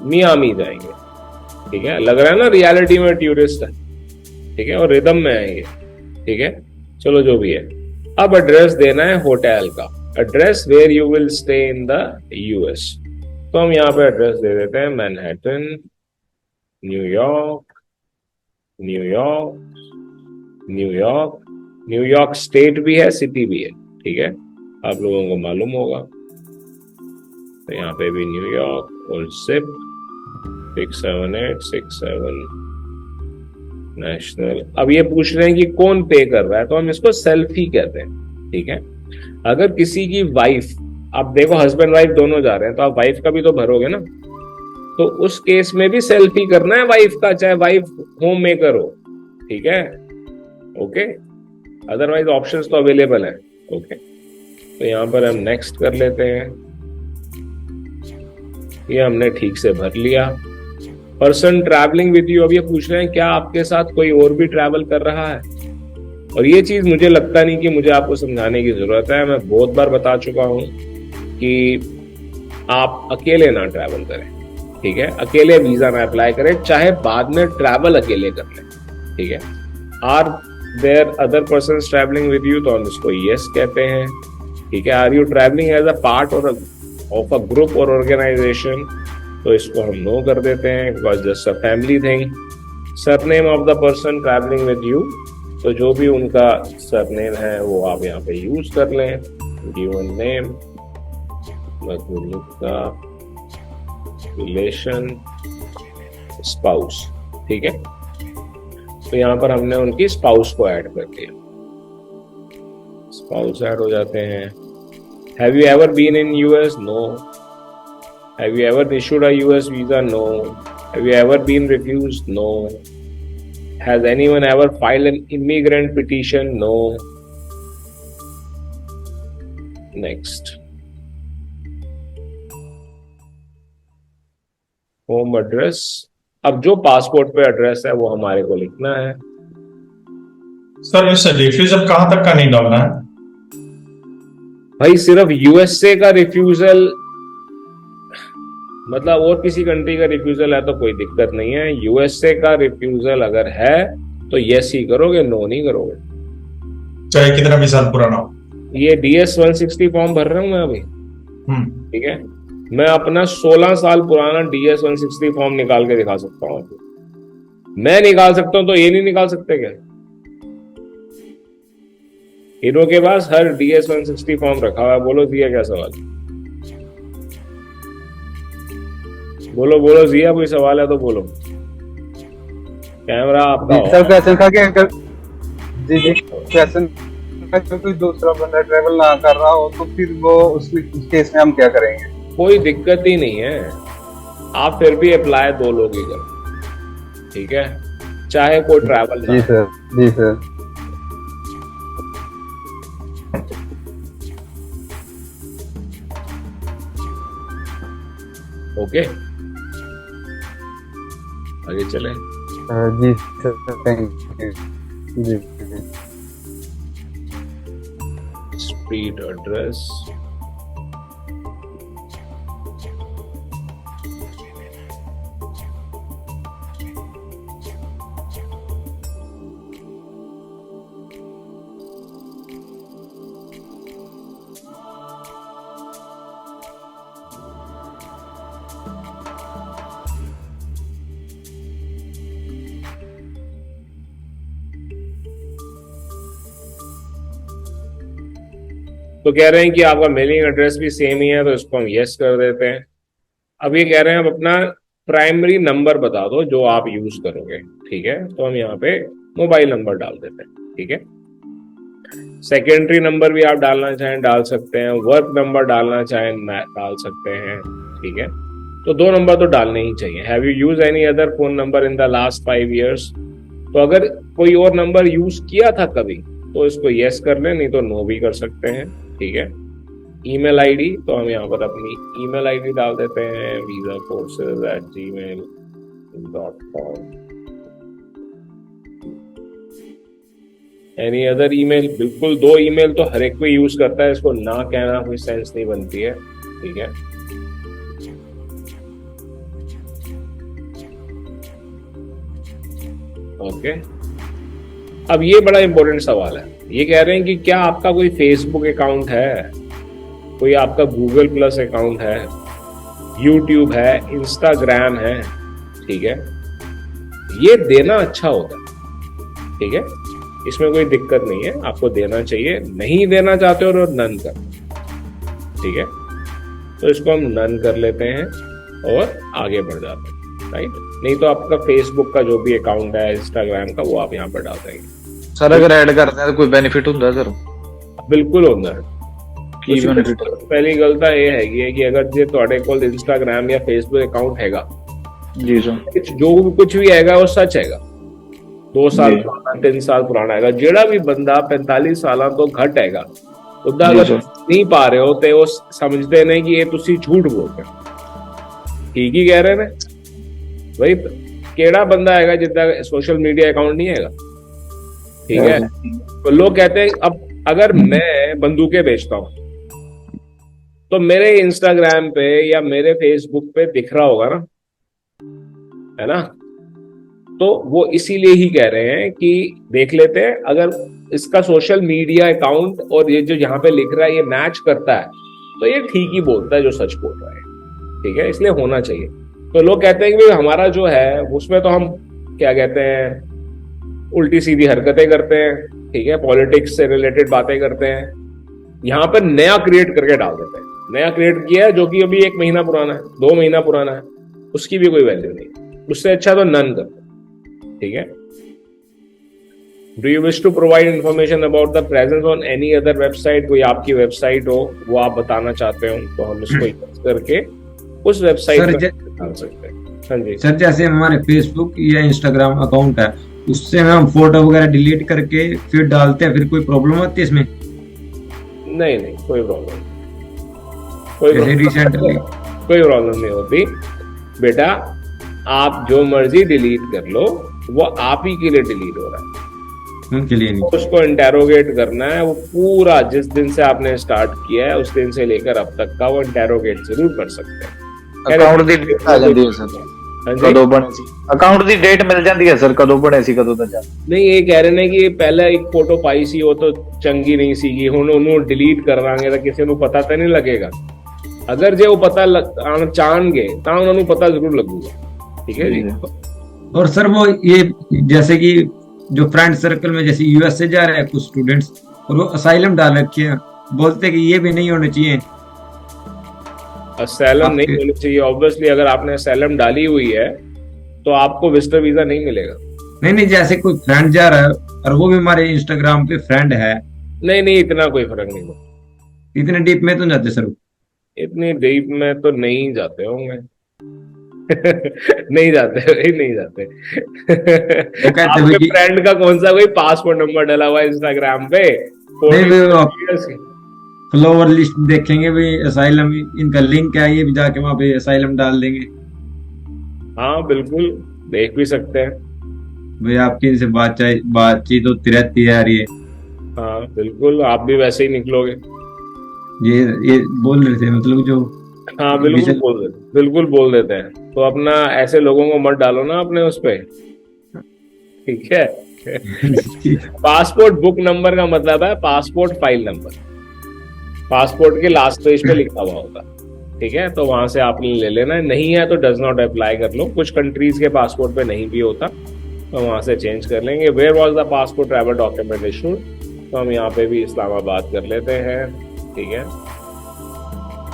मियामी जाएंगे, ठीक है। लग रहा है ना रियलिटी में टूरिस्ट है, ठीक है, और रिदम में आएंगे, ठीक है। चलो जो भी है, अब एड्रेस देना है होटल का, address where you will stay in the US. तो हम यहाँ पे एड्रेस दे देते हैं Manhattan, New York, New York, New York. New York state भी है, सिटी भी है, ठीक है, आप लोगों को मालूम होगा। तो यहाँ पे भी न्यूयॉर्क और सिप 67867 नेशनल। अब ये पूछ रहे हैं कि कौन पे कर रहा है, तो हम इसको सेल्फी कहते हैं, ठीक है। अगर किसी की वाइफ, आप देखो हस्बैंड वाइफ दोनों जा रहे हैं, तो आप वाइफ का भी तो भरोगे ना, तो उस केस में भी सेल्फी करना है वाइफ का, चाहे वाइफ होम मेकर हो, ठीक है। ओके, अदरवाइज ऑप्शंस तो अवेलेबल है। ओके, तो यहां पर हम नेक्स्ट कर लेते हैं। ये हमने ठीक से भर लिया। पर्सन ट्रैवलिंग विद यू, अब ये पूछ रहे हैं क्या आपके साथ कोई और भी ट्रैवल कर रहा है। और ये चीज मुझे लगता नहीं कि मुझे आपको समझाने की जरूरत है, मैं बहुत बार बता चुका हूं कि आप अकेले ना ट्रैवल करें, ठीक है। अकेले वीजा ना अप्लाई करें, चाहे बाद में ट्रैवल अकेले कर लें, ठीक है। Are there other person travelling with you, तो हम इसको यस कहते हैं, ठीक है। Are you travelling as a part or of a group or organisation, तो इसको हम नो कर देते हैं, because just a family thing. Surname of the person travelling with you, तो जो भी उनका सरनेम है वो आप यहाँ पे यूज कर लें। गिवन नेम, रिलेशन, स्पाउस, ठीक है। तो यहाँ पर हमने उनकी स्पाउस को ऐड कर दिया, स्पाउस ऐड हो जाते हैं। Have you ever been in US? No. Have you ever issued a US visa? No. Have you ever been refused? No. Has anyone ever filed an immigrant petition? No. Next. Home address. अब जो passport पे address है वो हमारे को लिखना है। Sir इस रिफ्यूजल कहाँ तक का नहीं डालना है? भाई सिर्फ यूएसए का रिफ्यूजल, मतलब और किसी कंट्री का रिफ्यूजल है तो कोई दिक्कत नहीं है। यूएसए का रिफ्यूजल अगर है तो यस ही करोगे, नो नहीं करोगे, चाहे कितना भी साल पुराना हो। ये DS 160 फॉर्म भर रहा हूं मैं अभी, ठीक है। मैं अपना 16 साल पुराना DS 160 फॉर्म निकाल के दिखा सकता हूं आपको। मैं निकाल सकता हूं तो ये नहीं निकाल सकते क्या? इन्हों के पास हर DS 160 फॉर्म रखा हुआ है। बोलो दिया क्या सवाल? बोलो बोलो जिया, कोई सवाल है तो बोलो। कैमरा आपका जी सर, क्वेश्चन था कि अगर जी क्वेश्चन कोई दूसरा बंदा ट्रैवल ना कर रहा हो तो फिर वो उस केस में हम क्या करेंगे? कोई दिक्कत ही नहीं है, आप फिर भी अप्लाई 2 लोग ही करो, ठीक है, चाहे कोई ट्रैवल ना। जी सर, जी सर। ओके, आगे चले। जी सर, थैंक यू। जी स्ट्रीट एड्रेस, तो कह रहे हैं कि आपका मेलिंग एड्रेस भी सेम ही है, तो इसको हम यस कर देते हैं। अब ये कह रहे हैं आप अपना प्राइमरी नंबर बता दो जो आप यूज करोगे, ठीक है। तो हम यहाँ पे मोबाइल नंबर डाल देते हैं, ठीक है। सेकेंडरी नंबर भी आप डालना चाहें डाल सकते हैं, वर्क नंबर डालना चाहें डाल सकते हैं, ठीक है। तो 2 नंबर तो डालने ही चाहिए। Have you use any other phone number in the last 5 years? तो अगर कोई और नंबर यूज किया था कभी तो इसको यस कर लें, नहीं तो नो भी कर सकते हैं, ठीक है। ईमेल आईडी, तो हम यहाँ पर अपनी ईमेल आईडी डाल देते हैं visacourses@gmail.com। Any other email? बिल्कुल 2 ईमेल तो हर एक कोई यूज करता है, इसको ना कहना कोई सेंस नहीं बनती है, ठीक है। ओके, अब ये बड़ा इंपॉर्टेंट सवाल है। ये कह रहे हैं कि क्या आपका कोई फेसबुक अकाउंट है, कोई आपका गूगल प्लस अकाउंट है, यूट्यूब है, इंस्टाग्राम है, ठीक है। ये देना अच्छा होता है, ठीक है, इसमें कोई दिक्कत नहीं है, आपको देना चाहिए। नहीं देना चाहते हो तो नन कर, ठीक है। तो इसको हम नन कर लेते हैं और आगे बढ़ जाते हैं, राइट। नहीं तो आपका फेसबुक का जो भी अकाउंट है, इंस्टाग्राम का, वो आप यहाँ पर डाल देंगे। सर अगर ऐड करते हैं तो कोई बेनिफिट होता है सर? बिल्कुल होता है। Even उसमें पहली गलता ये हैगी कि अगर जे ਤੁਹਾਡੇ ਕੋਲ इंस्टाग्राम या फेसबुक अकाउंट हैगा, जी सर। जो भी कुछ भी हैगा वो सच हैगा। 2 साल जी। पुराना 3 साल पुराना हैगा, ਜਿਹੜਾ ਵੀ ਬੰਦਾ 45 ਸਾਲਾਂ ਤੋਂ ਘੱਟ ਹੈਗਾ ਉਹਦਾ ਜੀ ਅਗਰ ਸਰ। ਨਹੀਂ ਪਾ ਰਹੇ ਹੋ ਤੇ ਉਹ ਸਮਝਦੇ ਨੇ ਕਿ ਇਹ ਤੁਸੀਂ ਝੂਠ ਬੋਲ ਰਹੇ ਹੋ। ਠੀਕ ਹੀ ਕਹਿ ਰਹੇ ਨੇ भाई। केड़ा बंदा हैगा जितना सोशल मीडिया अकाउंट नहीं हैगा, ठीक है। तो लोग कहते हैं अब अगर मैं बंदूकें बेचता हूं तो मेरे इंस्टाग्राम पे या मेरे फेसबुक पे दिख रहा होगा ना, है ना। तो वो इसीलिए ही कह रहे हैं कि देख लेते हैं अगर इसका सोशल मीडिया अकाउंट और ये जो यहाँ पे लिख रहा है ये मैच करता है तो ये ठीक ही बोलता है जो सच बोल रहा है, ठीक है। इसलिए होना चाहिए। तो लोग कहते हैं कि भाई हमारा जो है उसमें तो हम क्या कहते हैं उल्टी सीधी हरकतें करते हैं, ठीक है, पॉलिटिक्स से रिलेटेड बातें करते हैं। यहाँ पर नया क्रिएट करके डाल देते हैं। नया क्रिएट किया है जो कि अभी 1 महीना पुराना है, 2 महीना पुराना है, उसकी भी कोई वैल्यू नहीं। उससे अच्छा तो नन कर, ठीक है। Do you wish to provide information about the presence on any other website? कोई आपकी वेबसाइट हो वो आप बताना चाहते हो तो हम इसको यूज करके उस वेबसाइट पर डाल सकते हैं। हाँ जी सर, जैसे हमारे फेसबुक या इंस्टाग्राम अकाउंट है उससे हम फोटो वगैरह डिलीट करके फिर डालते हैं, फिर कोई प्रॉब्लम होती है इसमें? नहीं नहीं, कोई प्रॉब्लम जैसे रिसेंटली कोई प्रॉब्लम नहीं होती बेटा। आप जो मर्जी डिलीट कर लो, वो आप ही के लिए डिलीट हो रहा है, उनके लिए नहीं। उसको इंटेरोगेट करना है। वो पूरा जिस दिन से आपने स्टार्ट किया है उस दिन से लेकर अब तक का वो इंटेरोगेट जरूर कर सकते हैं। ਅਕਾਊਂਟ ਦੀ ਡੇਟ ਆ ਜਾਂਦੀ ਹੈ ਸਰ, हाँ जी। ਕਦੋਂ ਬਣੇ ਸੀ ਅਕਾਊਂਟ ਦੀ ਡੇਟ ਮਿਲ ਜਾਂਦੀ ਹੈ ਸਰ, ਕਦੋਂ ਬਣੇ ਸੀ ਕਦੋਂ ਦਾ ਜਾ। नहीं, ये कह रहे ने कि पहले एक फोटो पाई सी वो तो चंगी नहीं सीगी, हुण ਉਹਨੂੰ डिलीट ਕਰਵਾਂਗੇ ਤਾਂ ਕਿਸੇ ਨੂੰ ਪਤਾ ਤਾਂ ਨਹੀਂ ਲੱਗੇਗਾ। अगर जे वो पता चाहणगे ਤਾਂ ਉਹਨਾਂ ਨੂੰ पता जरूर लगूगा, ठीक है जी। और सर वो ये जैसे कि जो फ्रेंड सर्कल में जैसे यूएस से जा रहे हैं कुछ स्टूडेंट्स और वो असाइलम डाल रखे हैं, बोलते हैं कि ये भी नहीं होने चाहिए। असैलम नहीं होनी चाहिए ऑब्वियसली। अगर आपने असैलम डाली हुई है तो आपको विजिटर वीजा नहीं मिलेगा। नहीं नहीं, जैसे कोई फ्रेंड जा रहा है और वो भी हमारे इंस्टाग्राम पे फ्रेंड है, नहीं नहीं, इतना कोई फर्क नहीं पड़ता। इतने डीप में तो नहीं जाते सर। इतनी डीप में तो नहीं जाते होंगे नहीं जाते भाई, नहीं जाते। वो कहते हैं आपके कि फ्रेंड का कौन सा कोई पासपोर्ट नंबर डला हुआ है इंस्टाग्राम पे? नहीं, वो आप 40 फॉलोवर लिस्ट देखेंगे भाई, असाइलम इनका लिंक है, ये भी जाके वहां पे असाइलम डाल देंगे। हाँ बिल्कुल, देख भी सकते हैं। भाई आपकी इनसे बातचीत होती रहती है यार। ये हाँ बिल्कुल, आप भी वैसे ही निकलोगे। ये बोल रहे थे मतलब जो हाँ बिल्कुल बोल देते हैं। तो अपना ऐसे लोगों को मत डालो ना अपने उस पे, ठीक है। पासपोर्ट बुक नंबर का मतलब है पासपोर्ट फाइल नंबर, पासपोर्ट के लास्ट पेज पे लिखा हुआ होगा, ठीक है। तो वहां से आपने ले लेना है, नहीं है तो डज नॉट अप्लाई कर लो। कुछ कंट्रीज के पासपोर्ट पे नहीं भी होता तो वहां से चेंज कर लेंगे। Where was the passport travel document issued, तो हम यहाँ पे भी इस्लामाबाद कर लेते हैं, ठीक है।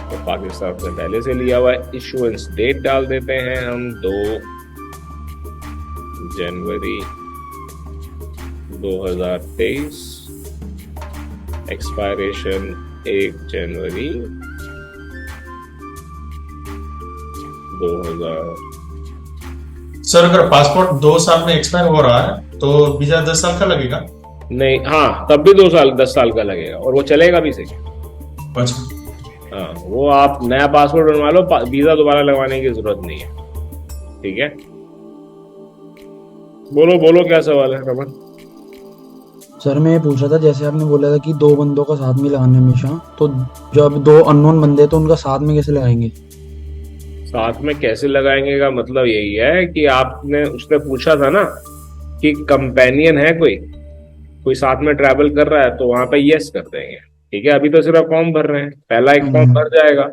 तो पाकिस्तान से पहले से लिया हुआ है। इशुएंस डेट डाल देते हैं हम 2 जनवरी 2023, एक्सपायरेशन 1 जनवरी 2000। सर अगर पासपोर्ट 2 साल में एक्सपायर हो रहा है तो वीजा 10 साल का लगेगा? नहीं, हाँ तब भी 10 साल का लगेगा और वो चलेगा भी सही। अच्छा, हाँ, वो आप नया पासपोर्ट बनवा लो, वीजा दोबारा लगवाने की जरूरत नहीं है, ठीक है। बोलो क्या सवाल है रमन? सर मैं ये पूछ रहा था, जैसे आपने बोला था कि 2 बंदों का साथ में लगाना हमेशा, तो जब 2 अननोन बंदे तो उनका साथ में कैसे लगाएंगे? साथ में कैसे लगाएंगे का मतलब यही है कि आपने उसने पूछा था ना कि कंपेनियन है कोई साथ में ट्रैवल कर रहा है, तो वहां पे यस कर देंगे, ठीक है। अभी तो सिर्फ फॉर्म भर रहे हैं, पहला एक फॉर्म भर जाएगा,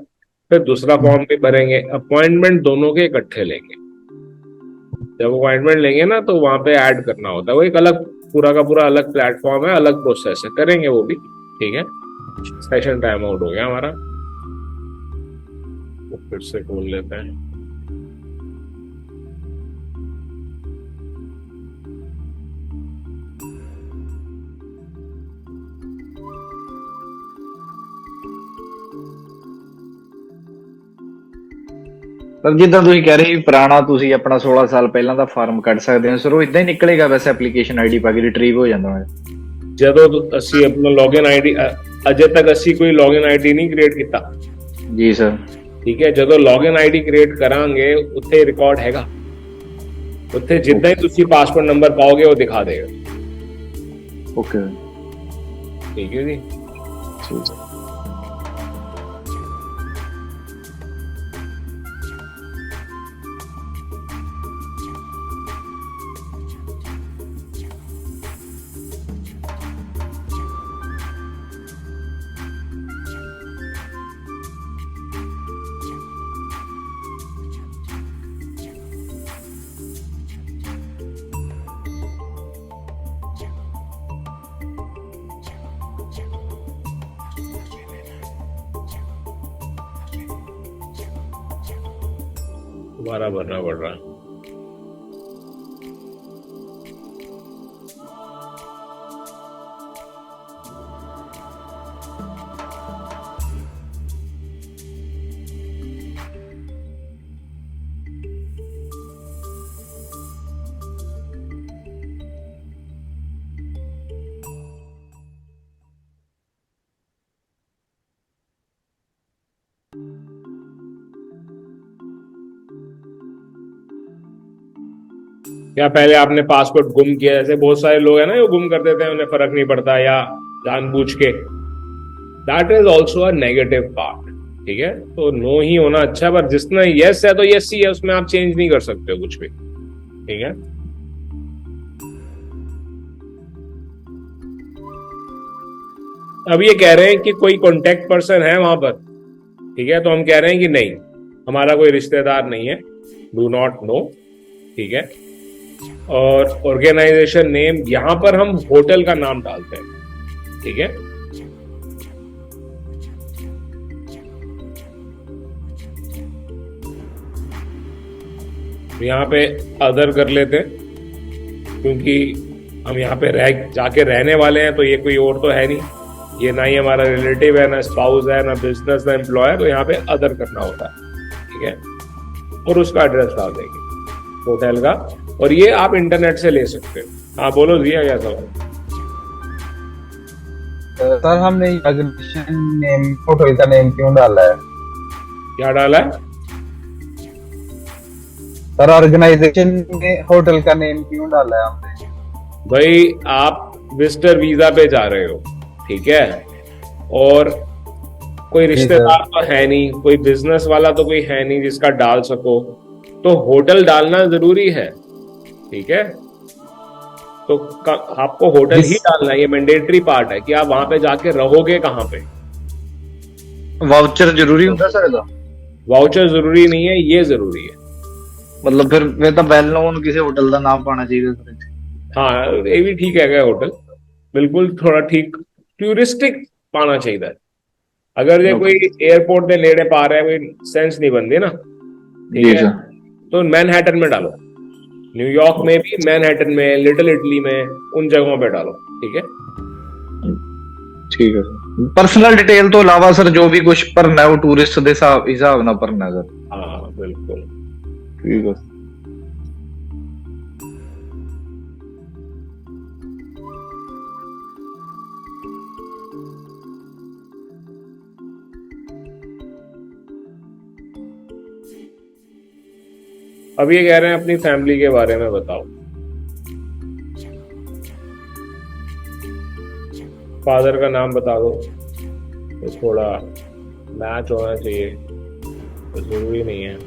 फिर दूसरा फॉर्म भी भरेंगे। अपॉइंटमेंट दोनों के इकट्ठे लेंगे। जब अपॉइंटमेंट लेंगे ना तो वहां पे ऐड करना होता है, वो एक अलग पूरा का पूरा अलग प्लेटफॉर्म है, अलग प्रोसेस है, करेंगे वो भी, ठीक है। सेशन टाइम आउट हो गया हमारा, तो फिर से खोल लेते हैं। ਪਰ ਜਿੱਦਾਂ ਤੁਸੀਂ ਕਹਿ ਰਹੇ ਸੀ ਪੁਰਾਣਾ ਤੁਸੀਂ ਆਪਣਾ 16 ਸਾਲ ਪਹਿਲਾਂ ਦਾ ਫਾਰਮ ਕੱਢ ਸਕਦੇ ਹੋ ਸਰ, ਉਹ ਇਦਾਂ ਹੀ ਨਿਕਲੇਗਾ ਵੈਸੇ ਐਪਲੀਕੇਸ਼ਨ ਆਈਡੀ ਪਾ ਕੇ ਰਿਟਰੀਵ ਹੋ ਜਾਂਦਾ ਹੈ? ਜਦੋਂ ਅਸੀਂ ਆਪਣਾ ਲੌਗਇਨ ਆਈਡੀ ਅਜੇ ਤੱਕ ਅਸੀਂ ਕੋਈ ਲੌਗਇਨ ਆਈਡੀ ਨਹੀਂ ਕ੍ਰੀਏਟ ਕੀਤਾ। ਜੀ ਸਰ। ਠੀਕ ਹੈ, ਜਦੋਂ ਲੌਗਇਨ ਆਈਡੀ ਕ੍ਰੀਏਟ ਕਰਾਂਗੇ ਉੱਥੇ ਰਿਕਾਰਡ ਹੈਗਾ, ਉੱਥੇ ਜਿੱਦਾਂ ਹੀ ਤੁਸੀਂ ਪਾਸਪੋਰਟ ਨੰਬਰ ਪਾਓਗੇ ਉਹ ਦਿਖਾ ਦੇਗਾ। ਓਕੇ। ਠੀਕ ਹੈ ਜੀ। ਠੀਕ ਹੈ। दोबारा भरना पड़ रहा है। क्या पहले आपने पासपोर्ट गुम किया? जैसे बहुत सारे लोग हैं ना, जो गुम कर देते हैं, उन्हें फर्क नहीं पड़ता या जानबूझ के। That is also a negative part. ठीक है, तो नो ही होना अच्छा है, पर जिसने यस है तो यस ही है, उसमें आप चेंज नहीं कर सकते हो कुछ भी। ठीक है, अब ये कह रहे हैं कि कोई कॉन्टेक्ट पर्सन है वहां पर। ठीक है, तो हम कह रहे हैं कि नहीं, हमारा कोई रिश्तेदार नहीं है, डू नॉट नो। ठीक है, और ऑर्गेनाइजेशन नेम यहां पर हम होटल का नाम डालते हैं। ठीक है, तो यहां पे अदर कर लेते हैं, क्योंकि हम यहाँ पे जाके रहने वाले हैं, तो ये कोई और तो है नहीं, ये ना ही हमारा रिलेटिव है, ना स्पाउस है, ना बिजनेस, ना एम्प्लॉयर, तो यहाँ पे अदर करना होता है। ठीक है, और उसका एड्रेस डाल देंगे होटल का, और ये आप इंटरनेट से ले सकते हो। हाँ बोलो, दिया क्या सवाल? सर हमने ऑर्गेनाइजेशन नेम होटल का नेम क्यों डाला है? क्या डाला है सर ऑर्गेनाइजेशन में होटल का नेम क्यों डाला है हमने? भाई? आप विजिटर वीजा पे जा रहे हो, ठीक है, और कोई रिश्तेदार तो है नहीं, कोई बिजनेस वाला तो कोई है नहीं जिसका डाल सको, तो होटल डालना जरूरी है। ठीक है, तो आपको होटल ही डालना है, ये मैंडेटरी पार्ट है कि आप वहां पे जाके रहोगे कहाँ पे। वाउचर जरूरी ਹੁੰਦਾ ਸਰ ਇਹਦਾ? वाउचर जरूरी नहीं है, ये जरूरी है। ਮਤਲਬ ਫਿਰ ਤਾਂ ਵੈਲ ਨੋਨ ਕਿਸੇ ਹੋਟਲ ਦਾ ਨਾਮ ਪਾਣਾ ਚਾਹੀਦਾ ਸਰ। हाँ, ये भी ठीक है होटल, बिल्कुल थोड़ा ठीक टूरिस्टिक पाना चाहिए। अगर ये कोई एयरपोर्ट के नेड़े पा रहा है, कोई सेंस नहीं बनती ना। ठीक है, तो मैनहट्टन में डालो, न्यूयॉर्क में भी, मैनहट्टन में, लिटिल इटली में, उन जगहों पे डालो। ठीक है, ठीक है। पर्सनल डिटेल तो अलावा सर जो भी कुछ भरना है वो टूरिस्ट के हिसाब ना भरना है सर। हाँ बिल्कुल ठीक है। अब ये कह रहे हैं अपनी फैमिली के बारे में बताओ। फादर का नाम बता दो, तो थोड़ा मैच होना चाहिए, तो जरूरी नहीं है।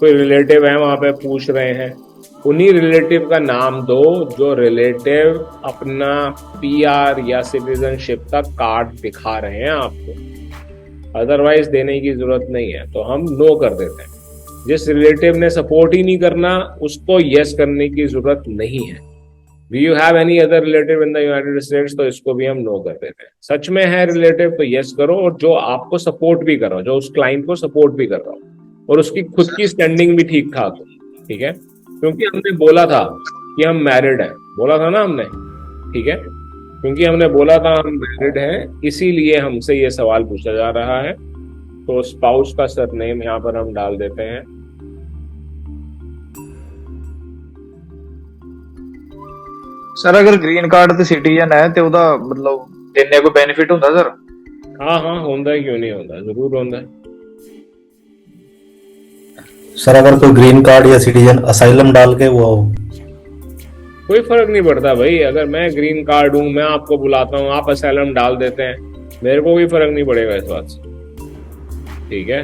कोई रिलेटिव है वहां पे पूछ रहे हैं, उन्हीं रिलेटिव का नाम दो जो रिलेटिव अपना पीआर या सिटीजनशिप का कार्ड दिखा रहे हैं आपको। अदरवाइज देने की जरूरत नहीं है, तो हम नो कर देते हैं। जिस रिलेटिव ने सपोर्ट ही नहीं करना उसको यस करने की जरूरत नहीं है। Do you have any other relative in the United states, तो इसको भी हम नो कर देते हैं। सच में है रिलेटिव तो यस करो, और जो आपको सपोर्ट भी कर रहा हो, जो उस क्लाइंट को सपोर्ट भी कर रहा हो और उसकी खुद की स्टैंडिंग भी ठीक ठाक हो, ठीक है। क्योंकि हमने बोला था कि हम मैरिड हैं, बोला था ना हमने, ठीक है। क्योंकि हमने बोला था हम मैरिड हैं, इसीलिए हमसे ये सवाल पूछा जा रहा है। तो स्पाउस का सरनेम यहाँ पर हम डाल देते हैं। सर अगर ग्रीन कार्ड ਤੇ ਸਿਟੀਜ਼ਨ ਹੈ ਤੇ ਉਹਦਾ ਮਤਲਬ ਦੇਣੇ ਕੋਈ ਬੈਨੀਫਿਟ ਹੁੰਦਾ ਸਰ? हाँ हाँ होता है, क्यों नहीं होता, जरूर होता है। सर अगर कोई ग्रीन कार्ड या सिटीजन असाइलम डाल के वो कोई फर्क नहीं पड़ता भाई, अगर मैं ग्रीन कार्ड हूं, मैं आपको बुलाता हूं, आप असाइलम डाल देते हैं, मेरे को कोई फर्क नहीं पड़ेगा इस बात से, ठीक है।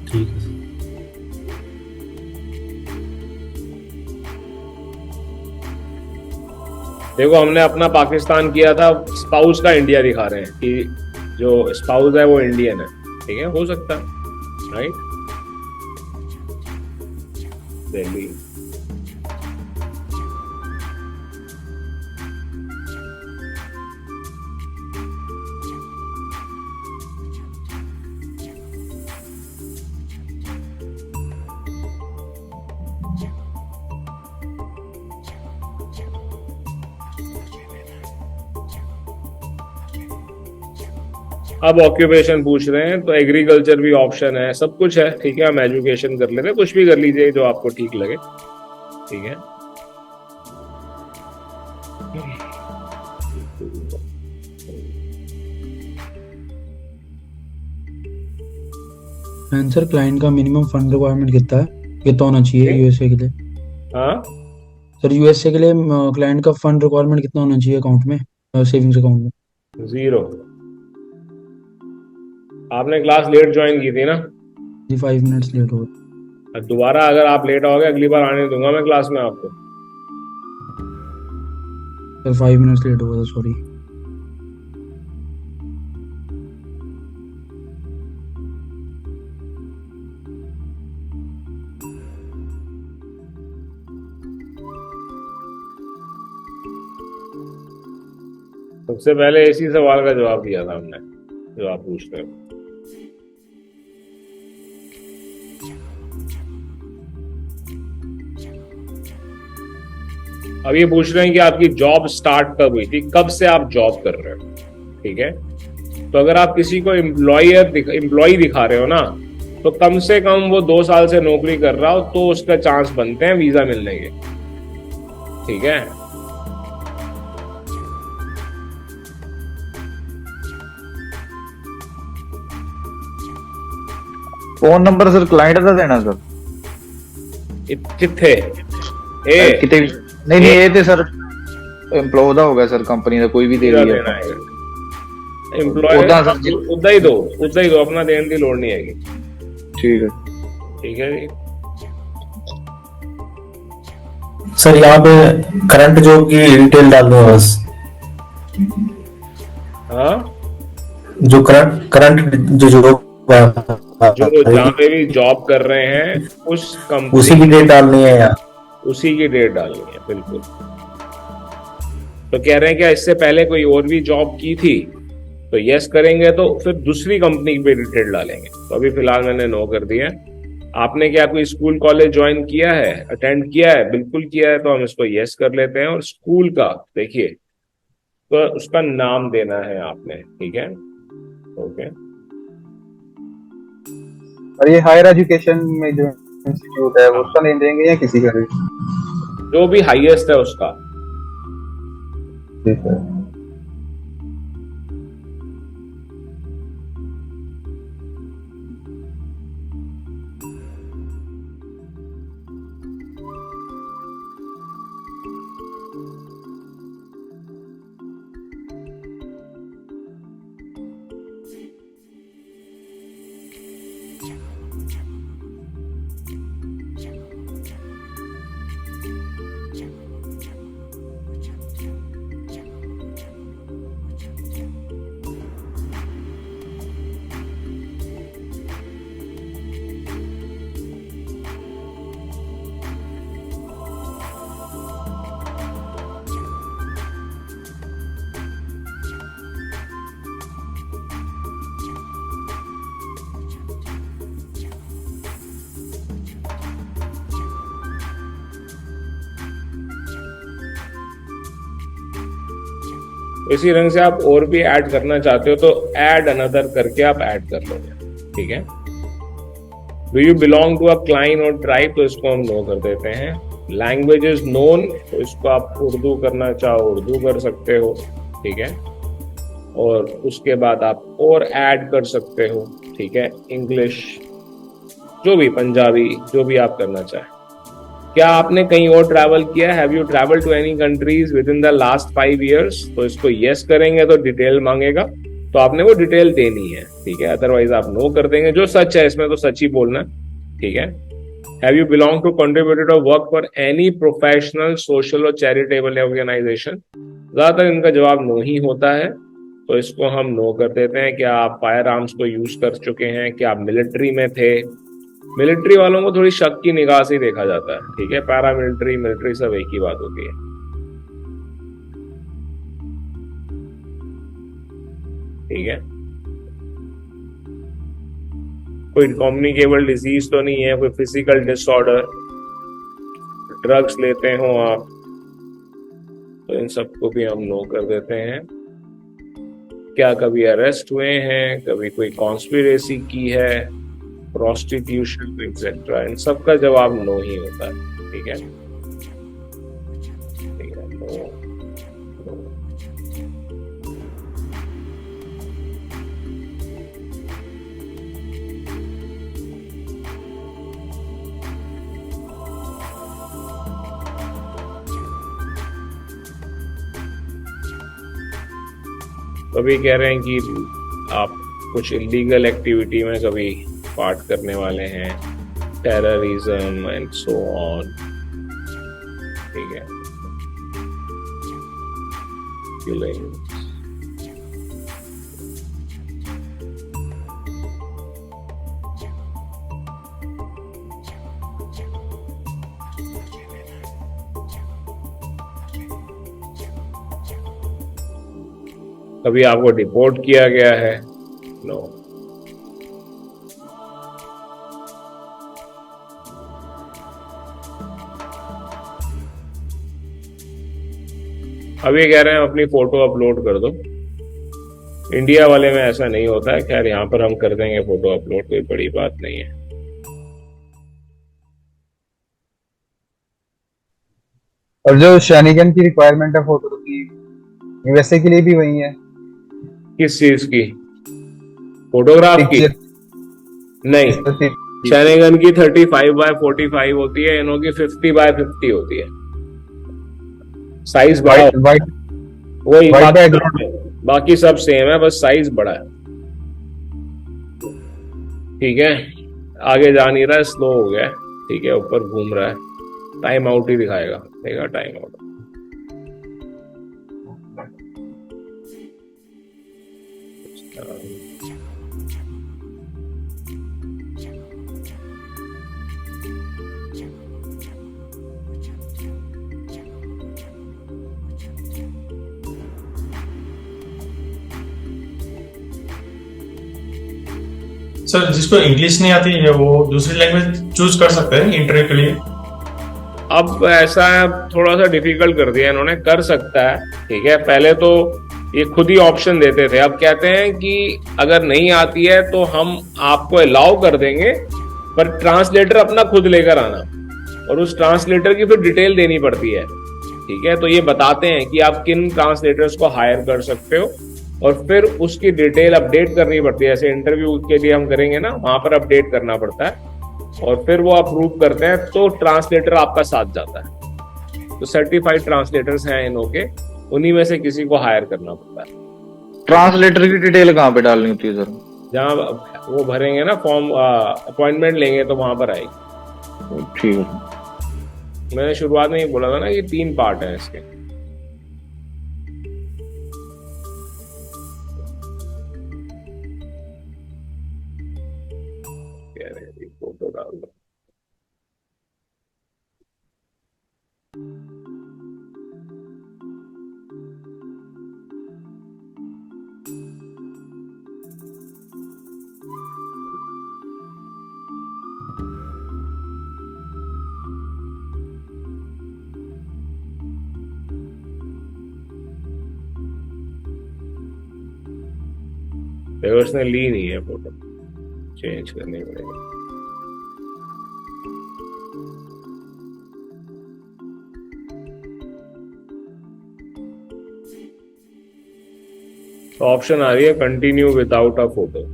ठीक है। देखो हमने अपना पाकिस्तान किया था, स्पाउस का इंडिया दिखा रहे हैं कि जो स्पाउस है वो इंडियन है, ठीक है, हो सकता है, राइट। दिल्ली अब ऑक्यूपेशन पूछ रहे हैं, तो एग्रीकल्चर भी ऑप्शन है, सब कुछ है, ठीक है। हम एजुकेशन कर लेते हैं, कुछ भी कर लीजिए जो आपको ठीक लगे, ठीक है। आंसर क्लाइंट का मिनिमम फंड रिक्वायरमेंट कितना है, कितना होना चाहिए यूएसए के लिए? हाँ सर यूएसए के लिए क्लाइंट का फंड रिक्वायरमेंट कितना होना चाहिए अकाउंट में, सेविंग्स अकाउंट में? 0। आपने क्लास लेट ज्वाइन की थी ना? जी 5 मिनट्स लेट हो गए। अब दोबारा अगर आप लेट आओगे अगली बार आने दूंगा मैं क्लास में आपको। सर 5 मिनट्स लेट हो गया था, सॉरी। सबसे पहले इसी सवाल का जवाब दिया था हमने जो आप पूछ रहे हो। अब ये पूछ रहे हैं कि आपकी जॉब स्टार्ट कब हुई थी, कब से आप जॉब कर रहे हो, ठीक है। तो अगर आप किसी को एम्प्लॉय दिखा रहे हो ना, तो कम से कम वो 2 साल से नौकरी कर रहा हो तो उसका चांस बनते हैं वीजा मिलने के, ठीक है। फोन नंबर सर क्लाइंट ਦਾ ਦੇਣਾ ਸਰ? ਕਿੱਥੇ ਕਿਤੇ ਵੀ ਨਹੀਂ ਇਹ ਤੇ ਸਰ एम्प्लॉय ਦਾ ਹੋਗਾ ਸਰ, ਕੰਪਨੀ ਦਾ ਕੋਈ ਵੀ ਦੇ ਰਹੀ ਹੈ एम्प्लॉय उदा ही दो अपना देने की लोड़ नहीं हैगी, ठीक है। ठीक है जी। सर यहाँ पे करंट जॉब की डिटेल डाल दो बस। हाँ जो करंट जो जॉब जो जहाँ पे भी जॉब कर रहे हैं उस कंपनी उसी की डेट डालनी है यार, उसी की डेट डालनी है, बिल्कुल। तो कह रहे हैं क्या इससे पहले कोई और भी जॉब की थी, तो यस करेंगे तो फिर दूसरी कंपनी पे डिटेल डालेंगे। तो अभी फिलहाल मैंने नो कर दिया है। आपने क्या कोई स्कूल कॉलेज ज्वाइन किया है, अटेंड किया है? बिल्कुल किया है, तो हम इसको यस कर लेते हैं। और स्कूल का देखिए, तो उसका नाम देना है आपने, ठीक है, ओके। और ये हायर एजुकेशन में जो इंस्टीट्यूट है वो उसका नेम देंगे या किसी का भी? जो भी हाईएस्ट है उसका। ठीक है। इसी रंग से आप और भी ऐड करना चाहते हो तो ऐड अनदर करके आप ऐड कर लोगे, ठीक है। Do you belong to a clan or tribe, तो इसको हम नो कर देते हैं। लैंग्वेज इज नोन, तो इसको आप उर्दू करना चाहो उर्दू कर सकते हो, ठीक है। और उसके बाद आप और ऐड कर सकते हो, ठीक है, इंग्लिश, जो भी, पंजाबी, जो भी आप करना चाहें। क्या आपने कहीं और ट्रैवल किया? Have you travel to any countries within the last 5 years, तो इसको यस करेंगे तो डिटेल मांगेगा, तो आपने वो डिटेल देनी है, ठीक है। अदरवाइज आप नो कर देंगे। जो सच है इसमें तो सच ही बोलना है, ठीक है। Have you belong to, contributed or work for any professional, social or charitable organization, ज्यादातर इनका जवाब नो ही होता है, तो इसको हम नो कर देते हैं। क्या आप फायर आर्म्स को यूज कर चुके हैं? क्या आप मिलिट्री में थे? मिलिट्री वालों को थोड़ी शक की निगाह से ही देखा जाता है, ठीक है। पैरामिलिट्री, मिलिट्री सब एक ही बात होती है, ठीक है। कोई कम्युनिकेबल डिजीज तो नहीं है, कोई फिजिकल डिसऑर्डर, ड्रग्स लेते हो आप, तो इन सबको भी हम नो कर देते हैं। क्या कभी अरेस्ट हुए हैं? कभी कोई कॉन्स्पिरेसी की है? प्रोस्टिट्यूशन एक्सेट्रा, इन सब का जवाब नो ही होता है, ठीक है, ठीक है, नो, नो। कभी कह रहे हैं कि आप कुछ इलीगल एक्टिविटी में कभी पार्ट करने वाले हैं, टेररिज्म एंड सो ऑन, ठीक है, किलिंग। कभी आपको डिपोर्ट किया गया है? नो। अब ये कह रहे हैं अपनी फोटो अपलोड कर दो। इंडिया वाले में ऐसा नहीं होता है, खैर यहाँ पर हम कर देंगे फोटो अपलोड, कोई बड़ी बात नहीं है। और जो शैनिगन की रिक्वायरमेंट है फोटो की, यूएसए के लिए भी वही है? किस चीज की? फोटोग्राफ की? नहीं, शैनिगन की 35x45 होती है, इनों की 50x50 होती है। साइज बड़ा वाइट वही, white background। बाकी सब सेम है, बस साइज बड़ा है, ठीक है। आगे जा नहीं रहा है, स्लो हो गया है, ठीक है, ऊपर घूम रहा है, टाइम आउट ही दिखाएगा, देगा टाइम आउट। सर जिसको इंग्लिश नहीं आती है वो दूसरी लैंग्वेज चूज कर सकते हैं इंटरव्यू के लिए? अब ऐसा है, थोड़ा सा डिफिकल्ट कर दिया इन्होंने, कर सकता है, ठीक है। पहले तो ये खुद ही ऑप्शन देते थे, अब कहते हैं कि अगर नहीं आती है तो हम आपको अलाउ कर देंगे, पर ट्रांसलेटर अपना खुद लेकर आना, और उस ट्रांसलेटर की फिर डिटेल देनी पड़ती है, ठीक है। तो ये बताते हैं कि आप किन ट्रांसलेटर्स को हायर कर सकते हो, और फिर उसकी डिटेल अपडेट करनी पड़ती है। जैसे इंटरव्यू के लिए हम करेंगे ना, वहां पर अपडेट करना पड़ता है, और फिर वो अप्रूव करते हैं, तो ट्रांसलेटर आपका साथ जाता है। तो सर्टिफाइड ट्रांसलेटर्स हैं इनों के, उन्हीं में से किसी को हायर करना पड़ता है। ट्रांसलेटर की डिटेल कहाँ पे डालनी होती है सर? जहाँ वो भरेंगे ना फॉर्म, अपॉइंटमेंट लेंगे तो वहां पर आएगी। ठीक है। मैंने शुरुआत में ही बोला था ना कि 3 पार्ट है इसके। फोटो डाल दो। देखो उसने ली नहीं है फोटो, चेंज करनी पड़ेगी। तो ऑप्शन आ रही है continue without a photo.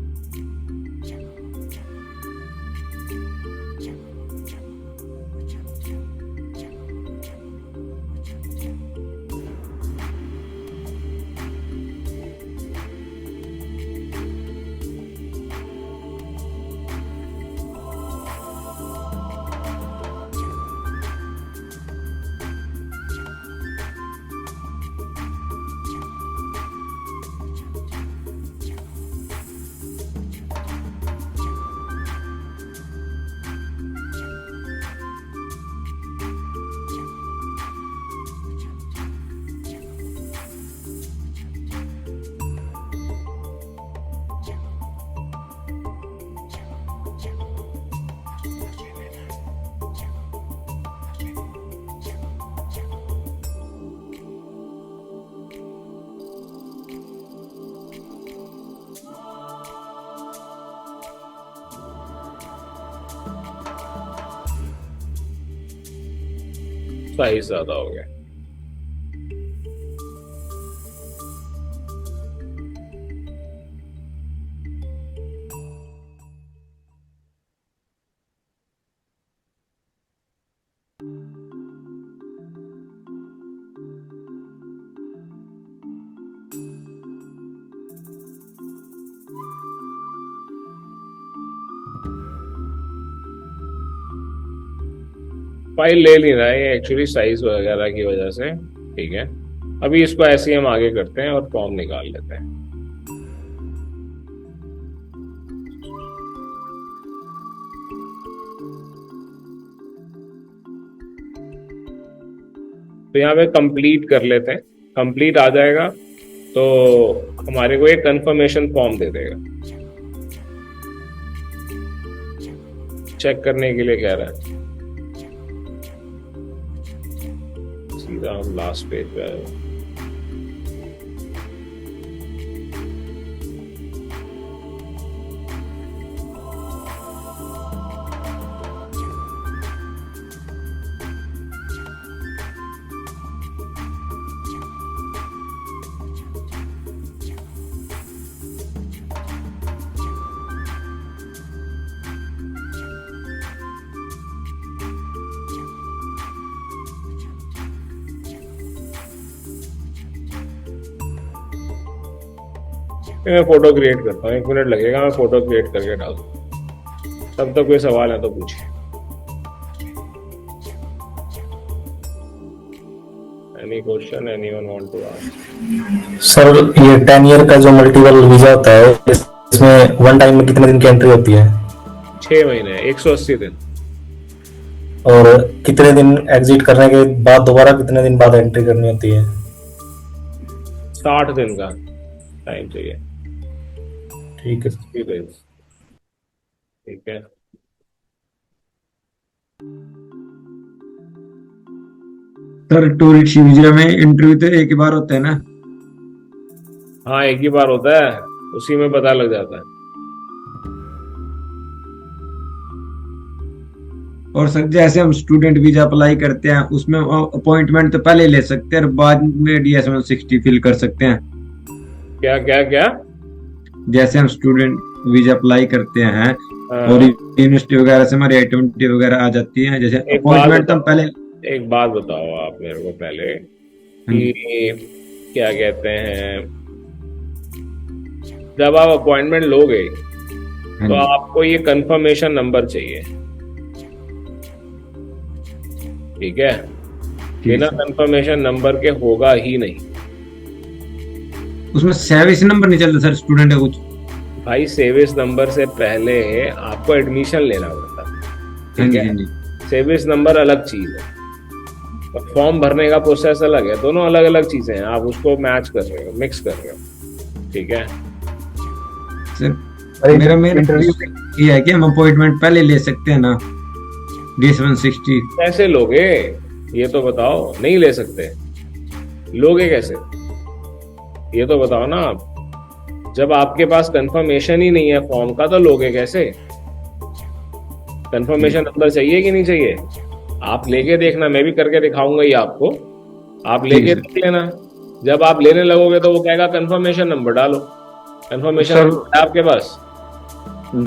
Size ज्यादा हो गया। फाइल ले लेना है ये एक्चुअली साइज वगैरह की वजह से, ठीक है। अभी इसको ऐसे ही हम आगे करते हैं और फॉर्म निकाल लेते हैं। तो यहाँ पे कंप्लीट कर लेते हैं। कंप्लीट आ जाएगा तो हमारे को एक कंफर्मेशन फॉर्म दे देगा, चेक करने के लिए कह रहा है। सीधा हम लास्ट पेज पे आए। मैं फोटो क्रिएट करता हूँ, 1 मिनट लगेगा, मैं फोटो क्रिएट करके डाल दूँ। तब तक कोई सवाल है तो पूछिए। Any question anyone want to ask? Sir ये 10 ईयर का जो मल्टीपल वीजा होता है इसमें वन टाइम में कितने दिन की एंट्री होती है? 6 महीने, 180 दिन। और कितने दिन एग्जिट करने के बाद दोबारा कितने दिन बाद एंट्री करनी होती है? 60 दिन का टाइम चाहिए। ठीक है। ठीक है। सर टूरिस्ट वीजा में इंटरव्यू तो एक ही बार होता है ना? हाँ एक ही बार होता है, उसी में पता लग जाता है। और सर जैसे हम स्टूडेंट वीजा अप्लाई करते हैं उसमें अपॉइंटमेंट तो पहले ले सकते हैं और बाद में DS-160 फिल कर सकते हैं। क्या क्या क्या? जैसे हम स्टूडेंट वीजा अप्लाई करते हैं हाँ। और यूनिवर्सिटी वगैरह से हमारी I-20 वगैरह आ जाती है, जैसे एक बात अपॉइंटमेंट तो हम पहले। एक बात बताओ आप मेरे को पहले कि क्या कहते हैं, जब आप अपॉइंटमेंट लोगे तो आपको ये कंफर्मेशन नंबर चाहिए, ठीक है? बिना कंफर्मेशन नंबर के होगा ही नहीं। उसमें सर्विस नंबर नहीं चलता सर स्टूडेंट का कुछ? भाई सर्विस नंबर से पहले आपको एडमिशन लेना पड़ता है, ठीक है? सर्विस नंबर अलग चीज है और फॉर्म भरने का प्रोसेस अलग है, दोनों अलग अलग चीजें हैं। आप उसको मैच कर रहे हो, मिक्स कर रहे हो, ठीक है? सर मेरा इंटरव्यू ये है कि हम अपॉइंटमेंट पहले ले सकते हैं ना DS-160? कैसे लोगे ये तो बताओ। नहीं ले सकते, लोगे कैसे ये तो बताओ ना आप। जब आपके पास कंफर्मेशन ही नहीं है फॉर्म का तो लोगे कैसे? कंफर्मेशन नंबर चाहिए कि नहीं चाहिए? आप लेके देखना, मैं भी करके दिखाऊंगा ही आपको, आप लेके सर। देख लेना। जब आप लेने लगोगे तो वो कहेगा कंफर्मेशन नंबर डालो, कंफर्मेशन सर- नंबर है आपके पास।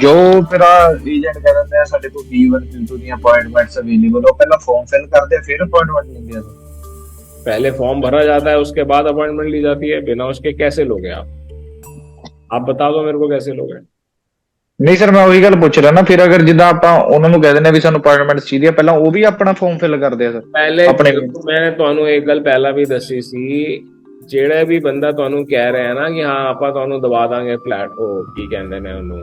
ਜੋ ਫਿਰ ਏਜੰਟ ਕਹਿ ਦਿੰਦੇ ਆ ਸਾਡੇ ਕੋਲ B1 B2 ਦੀਆਂ ਅਪਾਇੰਟਮੈਂਟਸ ਅਵੇਲੇਬਲ ਹੋ, ਪਹਿਲਾਂ ਫਾਰਮ ਫਿਲ ਕਰਦੇ ਆ ਫਿਰ ਅਪਾਇੰਟਮੈਂਟ ਲੈਂਦੇ ਆ। पहले फॉर्म भरा जाता है, उसके बाद अपॉइंटमेंट ली जाती है। बिना उसके कैसे लोगे आप? आप बता दो मेरे को कैसे लोगे? ਨਹੀਂ ਸਰ, ਮੈਂ ਉਹੀ ਗੱਲ ਪੁੱਛ ਰਿਹਾ ਨਾ, ਫਿਰ ਅਗਰ ਜਿੱਦਾਂ ਆਪਾਂ ਉਹਨਾਂ ਨੂੰ ਕਹਿ ਦਿੰਦੇ ਆ ਵੀ ਸਾਨੂੰ ਅਪਾਇੰਟਮੈਂਟ ਚਾਹੀਦੀ ਆ, ਪਹਿਲਾਂ ਉਹ ਵੀ ਆਪਣਾ ਫਾਰਮ ਫਿਲ ਕਰਦੇ ਆ ਸਰ ਪਹਿਲੇ ਆਪਣੇ ਮੈਂ ਤੁਹਾਨੂੰ ਇੱਕ ਗੱਲ ਪਹਿਲਾਂ ਵੀ ਦੱਸੀ ਸੀ, ਜਿਹੜਾ ਵੀ ਬੰਦਾ ਤੁਹਾਨੂੰ ਕਹਿ ਰਿਹਾ ਨਾ ਕਿ ਹਾਂ ਆਪਾਂ ਤੁਹਾਨੂੰ ਦਵਾ ਦਾਂਗੇ ਫਲੈਟ, ਉਹ ਕੀ ਕਹਿੰਦੇ ਨੇ ਉਹਨੂੰ,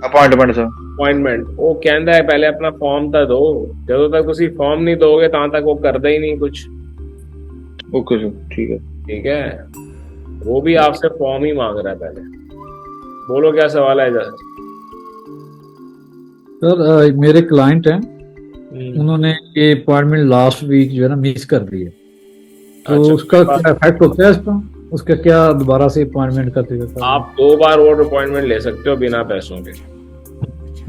ਅਪਾਇੰਟਮੈਂਟ ਸਰ। ਅਪਾਇੰਟਮੈਂਟ, ਉਹ ਕਹਿੰਦਾ ਹੈ ਪਹਿਲੇ ਆਪਣਾ ਫਾਰਮ ਤਾਂ ਦਿਓ। ਜਦੋਂ ਤੱਕ ਤੁਸੀਂ ਫਾਰਮ ਨਹੀਂ ਦੋਗੇ ਤਾਂ ਤੱਕ ਉਹ ਕਰਦਾ ही नहीं कुछ। ओके सर, ठीक है। ठीक है, वो भी आपसे फॉर्म ही मांग रहा है पहले। बोलो क्या सवाल है इधर? सर मेरे क्लाइंट हैं, उन्होंने ये अपॉइंटमेंट लास्ट वीक जो है ना मिस कर दी है, तो अच्छा, उसका क्या इफेक्ट होता है इसका? उसका क्या दोबारा से अपॉइंटमेंट का तरीका? आप 2 बार और अपॉइंटमेंट ले सकते हो बिना पैसों के।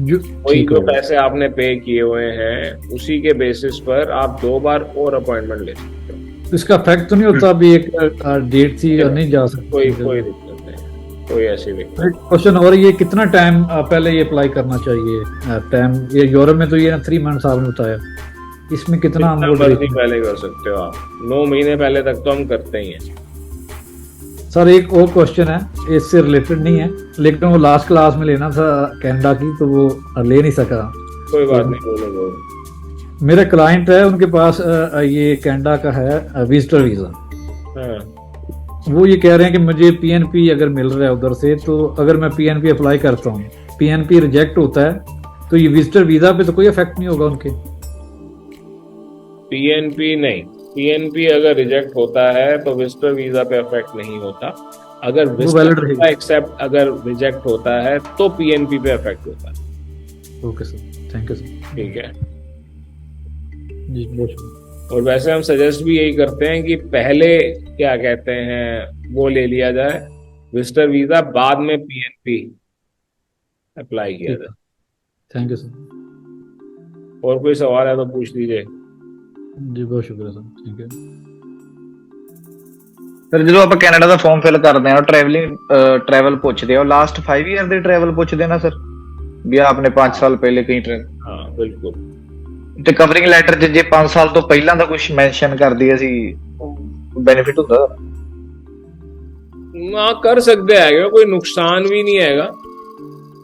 जो वही ठीक जो है, पैसे आपने पे किए हुए हैं उसी के बेसिस पर आप 2 बार और अपॉइंटमेंट ले सकते हो। इसका इफेक्ट तो नहीं होता? अभी एक डेट थी और नहीं जा सकती? कोई दिक्कत नहीं, कोई ऐसी दिक्कत। एक क्वेश्चन और, ये कितना टाइम पहले ये अप्लाई करना चाहिए? टाइम ये यूरोप में तो ये ना 3 मंथ्स आपने बताया, इसमें कितना हम लोग मर्जी पहले कर सकते हो आप, 9 महीने पहले तक तो हम करते ही हैं। सर एक और क्वेश्चन है, इससे रिलेटेड नहीं है, लेकिन वो लास्ट क्लास में लेना था कनाडा की, तो वो ले नहीं सका। कोई बात नहीं, बोलो। मेरा क्लाइंट है, उनके पास ये कनाडा का है विजिटर वीजा। हाँ, वो ये कह रहे हैं कि मुझे पीएनपी अगर मिल रहा है उधर से, तो अगर मैं पीएनपी अप्लाई करता हूँ, पीएनपी रिजेक्ट होता है, तो ये विजिटर वीजा पे तो कोई इफेक्ट नहीं होगा उनके? पीएनपी नहीं, पीएनपी अगर रिजेक्ट होता है तो विजिटर वीजा पे इफेक्ट नहीं होता। अगर valid रहेगा। विजिटर एक्सेप्ट अगर रिजेक्ट होता है तो पीएनपी पे इफेक्ट होता है। Okay sir, thank you sir. ठीक है, जी बहुत शुक्रिया। और वैसे हम सजेस्ट भी यही करते हैं कि पहले क्या कहते हैं वो ले लिया जाए विजिटर वीजा, बाद में पीएनपी अप्लाई किया जाए। Thank you sir. और कोई सवाल है तो पूछ लीजिए। जी बहुत शुक्रिया सर, थैंक यू। ਫਿਰ ਜਦੋਂ ਆਪਾਂ ਕੈਨੇਡਾ ਦਾ ਫਾਰਮ ਫਿਲ ਕਰਦੇ ਆ, ਟਰੈਵਲ ਪੁੱਛਦੇ ਆ, ਲਾਸਟ 5 ਇਅਰ ਦੇ ਟਰੈਵਲ ਪੁੱਛਦੇ ਨਾ ਸਰ, ਵੀ ਆਪਨੇ 5 ਸਾਲ ਪਹਿਲੇ ਕहीं ਟਰੈਵਲ। हाँ बिल्कुल, ਤੇ ਕਵਰਿੰਗ ਲੈਟਰ 'ਚ ਜੇ 5 ਸਾਲ ਤੋਂ ਪਹਿਲਾਂ ਦਾ ਕੁਝ ਮੈਂਸ਼ਨ ਕਰ ਦਈਏ ਅਸੀਂ, ਬੈਨੀਫਿਟ ਹੁੰਦਾ? ना कर सकते हैं, कोई नुकसान भी नहीं आएगा।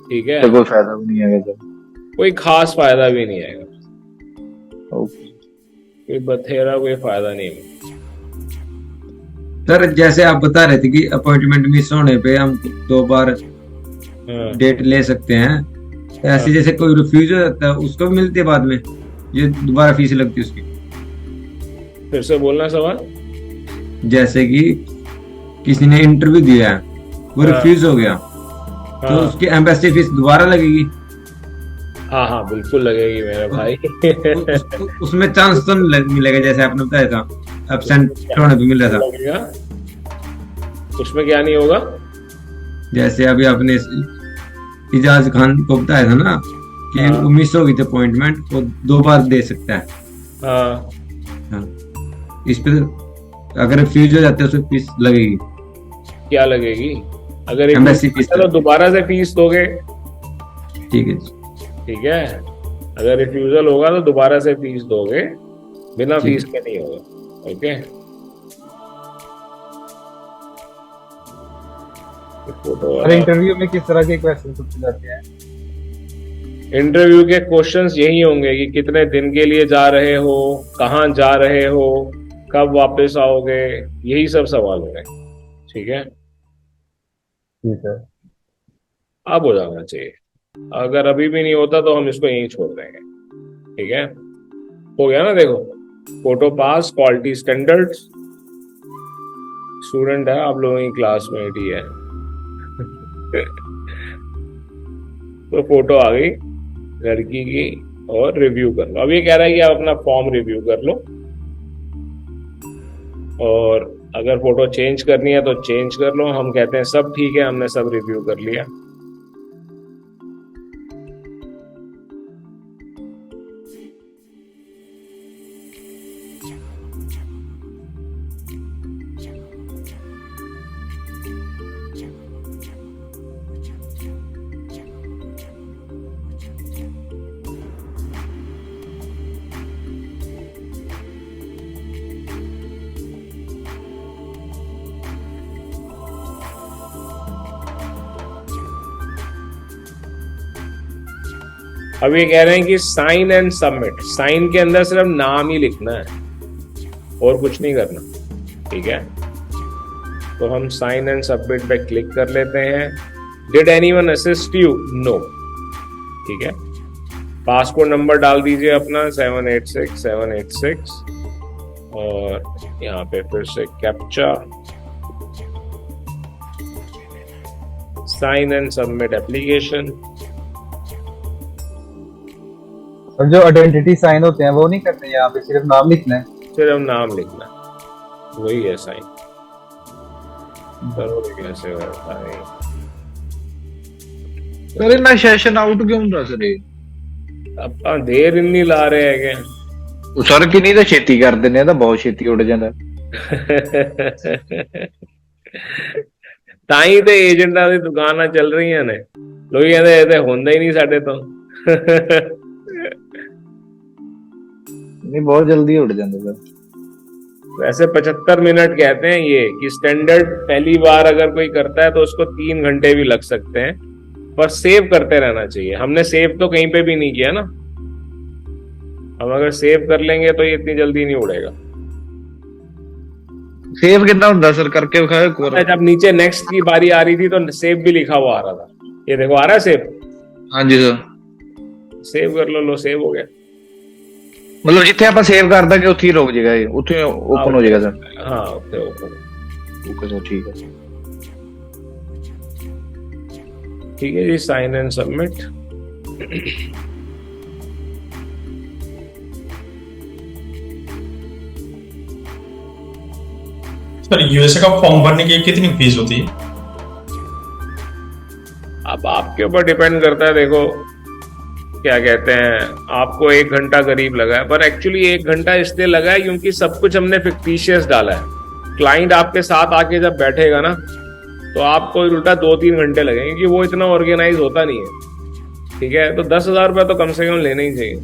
ठीक है, ਤੇ ਕੋਈ ਫਾਇਦਾ ਵੀ ਨਹੀਂ ਹੈਗਾ ਸਰ। कोई खास फायदा भी नहीं आएगा, ओके कोई बथेरा कोई फायदा नहीं है। सर जैसे आप बता रहे थे कि अपॉइंटमेंट मिस होने पे हम 2 बार हाँ। डेट ले सकते हैं, तो ऐसे जैसे कोई रिफ्यूज हो जाता है उसको भी मिलती है बाद में, ये दोबारा फीस लगती है उसकी? फिर से बोलना सवाल। जैसे कि किसी ने इंटरव्यू दिया है, वो हाँ। रिफ्यूज हो गया, तो हाँ उसकी एम्बेसी फीस दोबारा लगेगी? हाँ हाँ बिल्कुल लगेगी मेरे भाई। उसमें चांस तो नहीं मिलेगा जैसे आपने बताया था एब्सेंट होने पे मिल रहा था? लगेगा, उसमें क्या नहीं होगा? जैसे अभी आपने इजाज खान को बताया था ना कि हाँ। वो मिस हो गई थी अपॉइंटमेंट, वो 2 बार दे सकता है। हाँ, हाँ। इस पे अगर रिफ्यूज हो जाते हैं उसमें फीस लगेगी? क्या लगेगी? अगर एम्बेसी फीस चलो दोबारा से फीस दोगे, ठीक है जी। ठीक है, अगर रिफ्यूजल होगा तो दोबारा से फीस दोगे, बिना ठीक। फीस के नहीं होगा। ओके, फोटो और इंटरव्यू में किस तरह के क्वेश्चन पूछे जाते हैं? इंटरव्यू के क्वेश्चंस यही होंगे कि कितने दिन के लिए जा रहे हो, कहाँ जा रहे हो, कब वापस आओगे, यही सब सवाल होंगे। ठीक है, ठीक है। अब हो जाना चाहिए। अगर अभी भी नहीं होता तो हम इसको यहीं छोड़ देंगे। ठीक है, हो गया ना? देखो, फोटो पास, क्वालिटी स्टैंडर्ड्स, स्टूडेंट है आप लोगों की क्लासमेट ही है। तो फोटो आ गई लड़की की, और रिव्यू कर लो। अब ये कह रहा है कि आप अपना फॉर्म रिव्यू कर लो, और अगर फोटो चेंज करनी है तो चेंज कर लो, हम कहते हैं सब ठीक है, हमने सब रिव्यू कर लिया। अब ये कह रहे हैं कि साइन एंड सबमिट। साइन के अंदर सिर्फ नाम ही लिखना है और कुछ नहीं करना, ठीक है। तो हम साइन एंड सबमिट पे क्लिक कर लेते हैं। Did anyone assist you? No, ठीक है। पासपोर्ट नंबर डाल दीजिए अपना 786 और यहाँ पे फिर से captcha. Sign and submit application. और जो आइडेंटिटी साइन होते हैं वो नहीं करते, यहाँ पे सिर्फ नाम लिखना है। सिर्फ नाम लिखना है, वही है साइन। करोगे कैसे होता है सर इतना सेशन आउट क्यों रहा सर? ਆਪਾਂ ਦੇਰ ਇੰਨੀ ਲਾ ਰਹੇ ਹੈਗੇ ਉਹ ਸਰ ਕਿ ਨਹੀਂ ਤਾਂ ਛੇਤੀ ਕਰ ਦਿੰਦੇ ਆ, ਤਾਂ ਬਹੁਤ ਛੇਤੀ ਉੱਡ ਜਾਂਦਾ। ਤਾਂ ਹੀ ਤੇ ਏਜੰਟਾਂ ਦੀ ਦੁਕਾਨਾਂ ਚੱਲ ਰਹੀਆਂ ਨੇ। ਲੋਕ ਕਹਿੰਦੇ ਇਹ ਤੇ ਹੁੰਦਾ ਹੀ ਨਹੀਂ ਸਾਡੇ ਤੋਂ। नहीं बहुत जल्दी उड़ जाता सर। वैसे 75 मिनट कहते हैं ये कि स्टैंडर्ड पहली बार अगर कोई करता है तो उसको 3 घंटे भी लग सकते हैं, पर सेव करते रहना चाहिए। हमने सेव तो कहीं पे भी नहीं किया ना, हम अगर सेव कर लेंगे तो ये इतनी जल्दी नहीं उड़ेगा। सेव कितना होता सर? करके दिखाओ। जब नीचे नेक्स्ट की बारी आ रही थी तो सेव भी लिखा हुआ आ रहा था। ये देखो आ रहा है सेव। हाँ जी सर, सेव कर लो, सेव हो गया। मतलब जिथे आप सेव कर देंगे उत्थे ही रुक जाएगा, ये उत्थे ओपन हो जाएगा सर। हाँ उत्थे ओपन। ओके सर, ठीक है। ठीक है जी, sign and submit. Sir USA का फॉर्म भरने की कितनी फीस होती है? अब आपके ऊपर डिपेंड करता है। देखो क्या कहते हैं, आपको 1 घंटा करीब लगा है, पर एक्चुअली 1 घंटा इसलिए लगा है क्योंकि सब कुछ हमने फिक्टिशियस डाला है। क्लाइंट आपके साथ आके जब बैठेगा ना तो आपको उल्टा 2-3 घंटे लगेंगे, क्योंकि वो इतना ऑर्गेनाइज होता नहीं है, ठीक है। तो 10,000 रुपये तो कम से कम लेने ही चाहिए।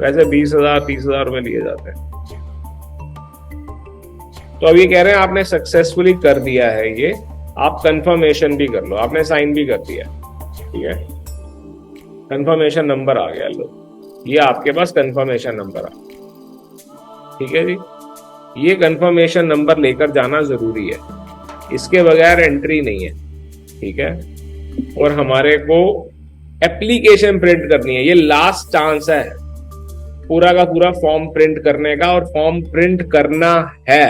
वैसे 20,000 30,000 रुपये लिए जाते हैं। तो अब ये कह रहे हैं आपने सक्सेसफुली कर दिया है ये, आप कंफर्मेशन भी कर लो। आपने साइन भी कर दिया, ठीक है। कंफर्मेशन नंबर आ गया, लो ये आपके पास कंफर्मेशन नंबर आ, ठीक है जी। ये कंफर्मेशन नंबर लेकर जाना जरूरी है, इसके बगैर एंट्री नहीं है, ठीक है। और हमारे को एप्लीकेशन प्रिंट करनी है, ये लास्ट चांस है पूरा का पूरा फॉर्म प्रिंट करने का, और फॉर्म प्रिंट करना है।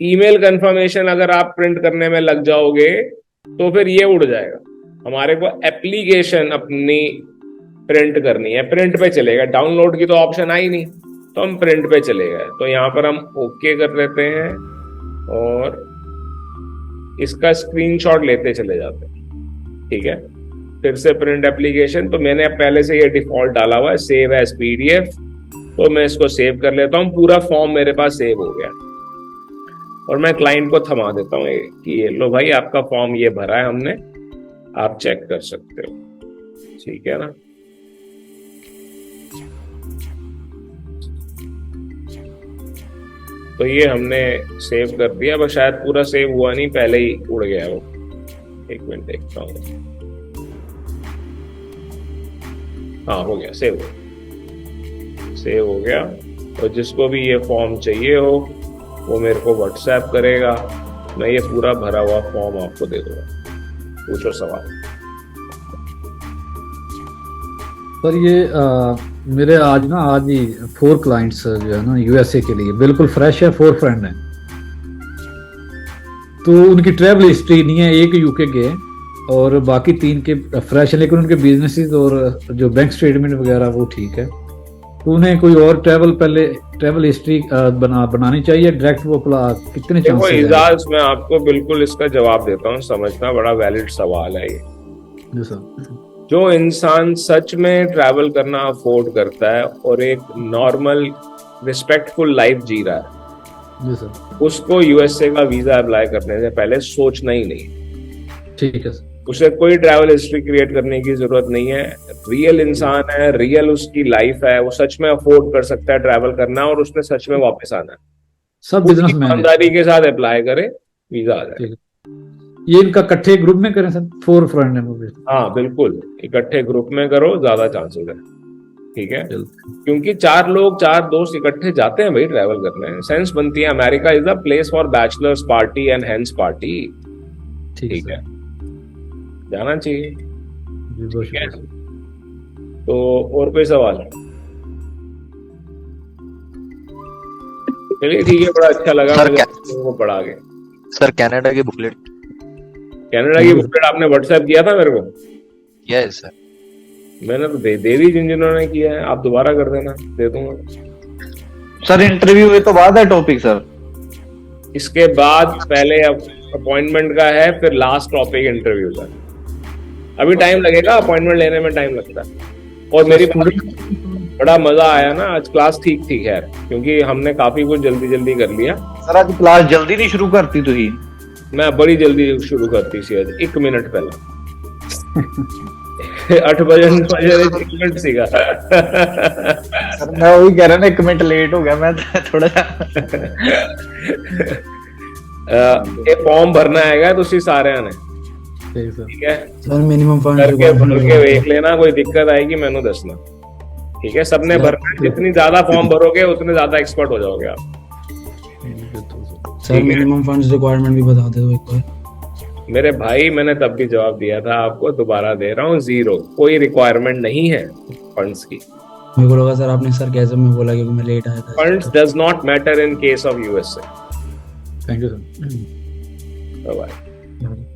ईमेल कंफर्मेशन अगर आप प्रिंट करने में लग जाओगे तो फिर ये उड़ जाएगा। हमारे को एप्लीकेशन अपनी प्रिंट करनी है, प्रिंट पे चलेगा। डाउनलोड की तो ऑप्शन आई नहीं, तो हम प्रिंट पे चले गए। तो यहाँ पर हम ओके कर लेते हैं और इसका स्क्रीनशॉट लेते चले जाते हैं, ठीक है। फिर से प्रिंट एप्लीकेशन, तो मैंने पहले से ये डिफॉल्ट डाला हुआ है सेव एज पीडीएफ, तो मैं इसको सेव कर लेता हूँ। पूरा फॉर्म मेरे पास सेव हो गया और मैं क्लाइंट को थमा देता हूँ कि ये लो भाई आपका फॉर्म ये भरा है हमने, आप चेक कर सकते हो, ठीक है ना। तो ये हमने सेव कर दिया, बस शायद पूरा सेव हुआ नहीं, पहले ही उड़ गया वो। एक मिनट देखता हूँ। हाँ हो गया, सेव हो गया। और जिसको भी ये फॉर्म चाहिए हो वो मेरे को व्हाट्सएप करेगा, मैं ये पूरा भरा हुआ फॉर्म आपको दे दूंगा। पूछो सवाल। सर ये मेरे आज ही 4 क्लाइंट्स जो है ना यूएसए के लिए बिल्कुल फ्रेश है, 4 फ्रेंड हैं, तो उनकी ट्रैवल हिस्ट्री नहीं है। एक यूके गए और बाकी 3 के फ्रेश है, लेकिन उनके बिजनेसेस और जो बैंक स्टेटमेंट वगैरह वो ठीक है। तो उन्हें कोई और ट्रैवल हिस्ट्री बनानी चाहिए डायरेक्ट वो कितने देखो चांसेस हैं? इजाज, मैं आपको बिल्कुल इसका जवाब देता हूँ, समझना बड़ा वैलिड सवाल है ये। जी सर। जो इंसान सच में ट्रैवल करना अफोर्ड करता है और एक नॉर्मल रिस्पेक्टफुल लाइफ जी रहा है, जी सर। उसको यूएसए का वीजा अप्लाई करने से पहले सोचना ही नहीं, ठीक है सर। उसे कोई ट्रैवल हिस्ट्री क्रिएट करने की जरूरत नहीं है। रियल इंसान है, रियल उसकी लाइफ है, वो सच में अफोर्ड कर सकता है ट्रैवल करना और उसने सच में वापस आना है, सब उसकी बिजनेसमैन है। ईमानदारी के साथ अप्लाई करे, वीजा आ जाए। ठीक है। ये इनका इकट्ठे ग्रुप में करें सर, 4 फ्रेंड है मूवी। हाँ बिल्कुल, इकट्ठे ग्रुप में करो, ज्यादा चांसेस है। ठीक है, बिल्कुल। क्योंकि 4 लोग 4 दोस्त इकट्ठे जाते हैं भाई ट्रैवल करने, सेंस बनती है। America is the place for bachelors party and hence party. ठीक है, जाना चाहिए। जी, बहुत ठीक है, शुक्रिया। तो और कोई सवाल? चलिए ठीक है, बड़ा अच्छा लगा सर, मुझे वो पढ़ा के। सर कनाडा की बुकलेट कनाडा की बुकलेट आपने व्हाट्सएप किया था मेरे को? क्या है सर? मैंने तो दे दी जिन्होंने किया है, आप दोबारा कर देना, दे दूंगा। सर इंटरव्यू के तो बाद है टॉपिक सर? इसके बाद पहले अपॉइंटमेंट का है, फिर लास्ट टॉपिक इंटरव्यू का। अभी टाइम लगेगा, अपॉइंटमेंट लेने में टाइम लगता है। और मेरी बड़ा मजा आया ना आज, क्लास ठीक थी खैर, क्योंकि हमने काफी कुछ जल्दी जल्दी कर लिया। सर आज क्लास जल्दी नहीं शुरू करती तुही? मैं बड़ी जल्दी शुरू करती सी आज, 1 मिनट पहले 8 बजे 1 मिनट सीखा। सर मैं वही कह रहा ना, 1 मिनट लेट हो गया मैं थोड़ा ये फॉर्म भरना है तुसी सारे ने, ठीक सर। ठीक है? सर मिनिमम करके भर के फंड देख लेना, कोई दिक्कत आएगी मैंने दसना। ठीक है, सबने भरना है, जितनी ज्यादा फॉर्म भरोगे उतने ज्यादा एक्सपर्ट हो जाओगे आप। सर मिनिमम फंड्स रिक्वायरमेंट भी बता दो एक बार। मेरे भाई मैंने तब भी जवाब दिया था आपको, दोबारा दे रहा हूँ, 0, कोई रिक्वायरमेंट नहीं है फंड्स की। मेरे को लगा सर आपने सरकैज़म में बोला क्योंकि मैं लेट आया था। Funds does not matter in case of USA. Thank you sir. Bye.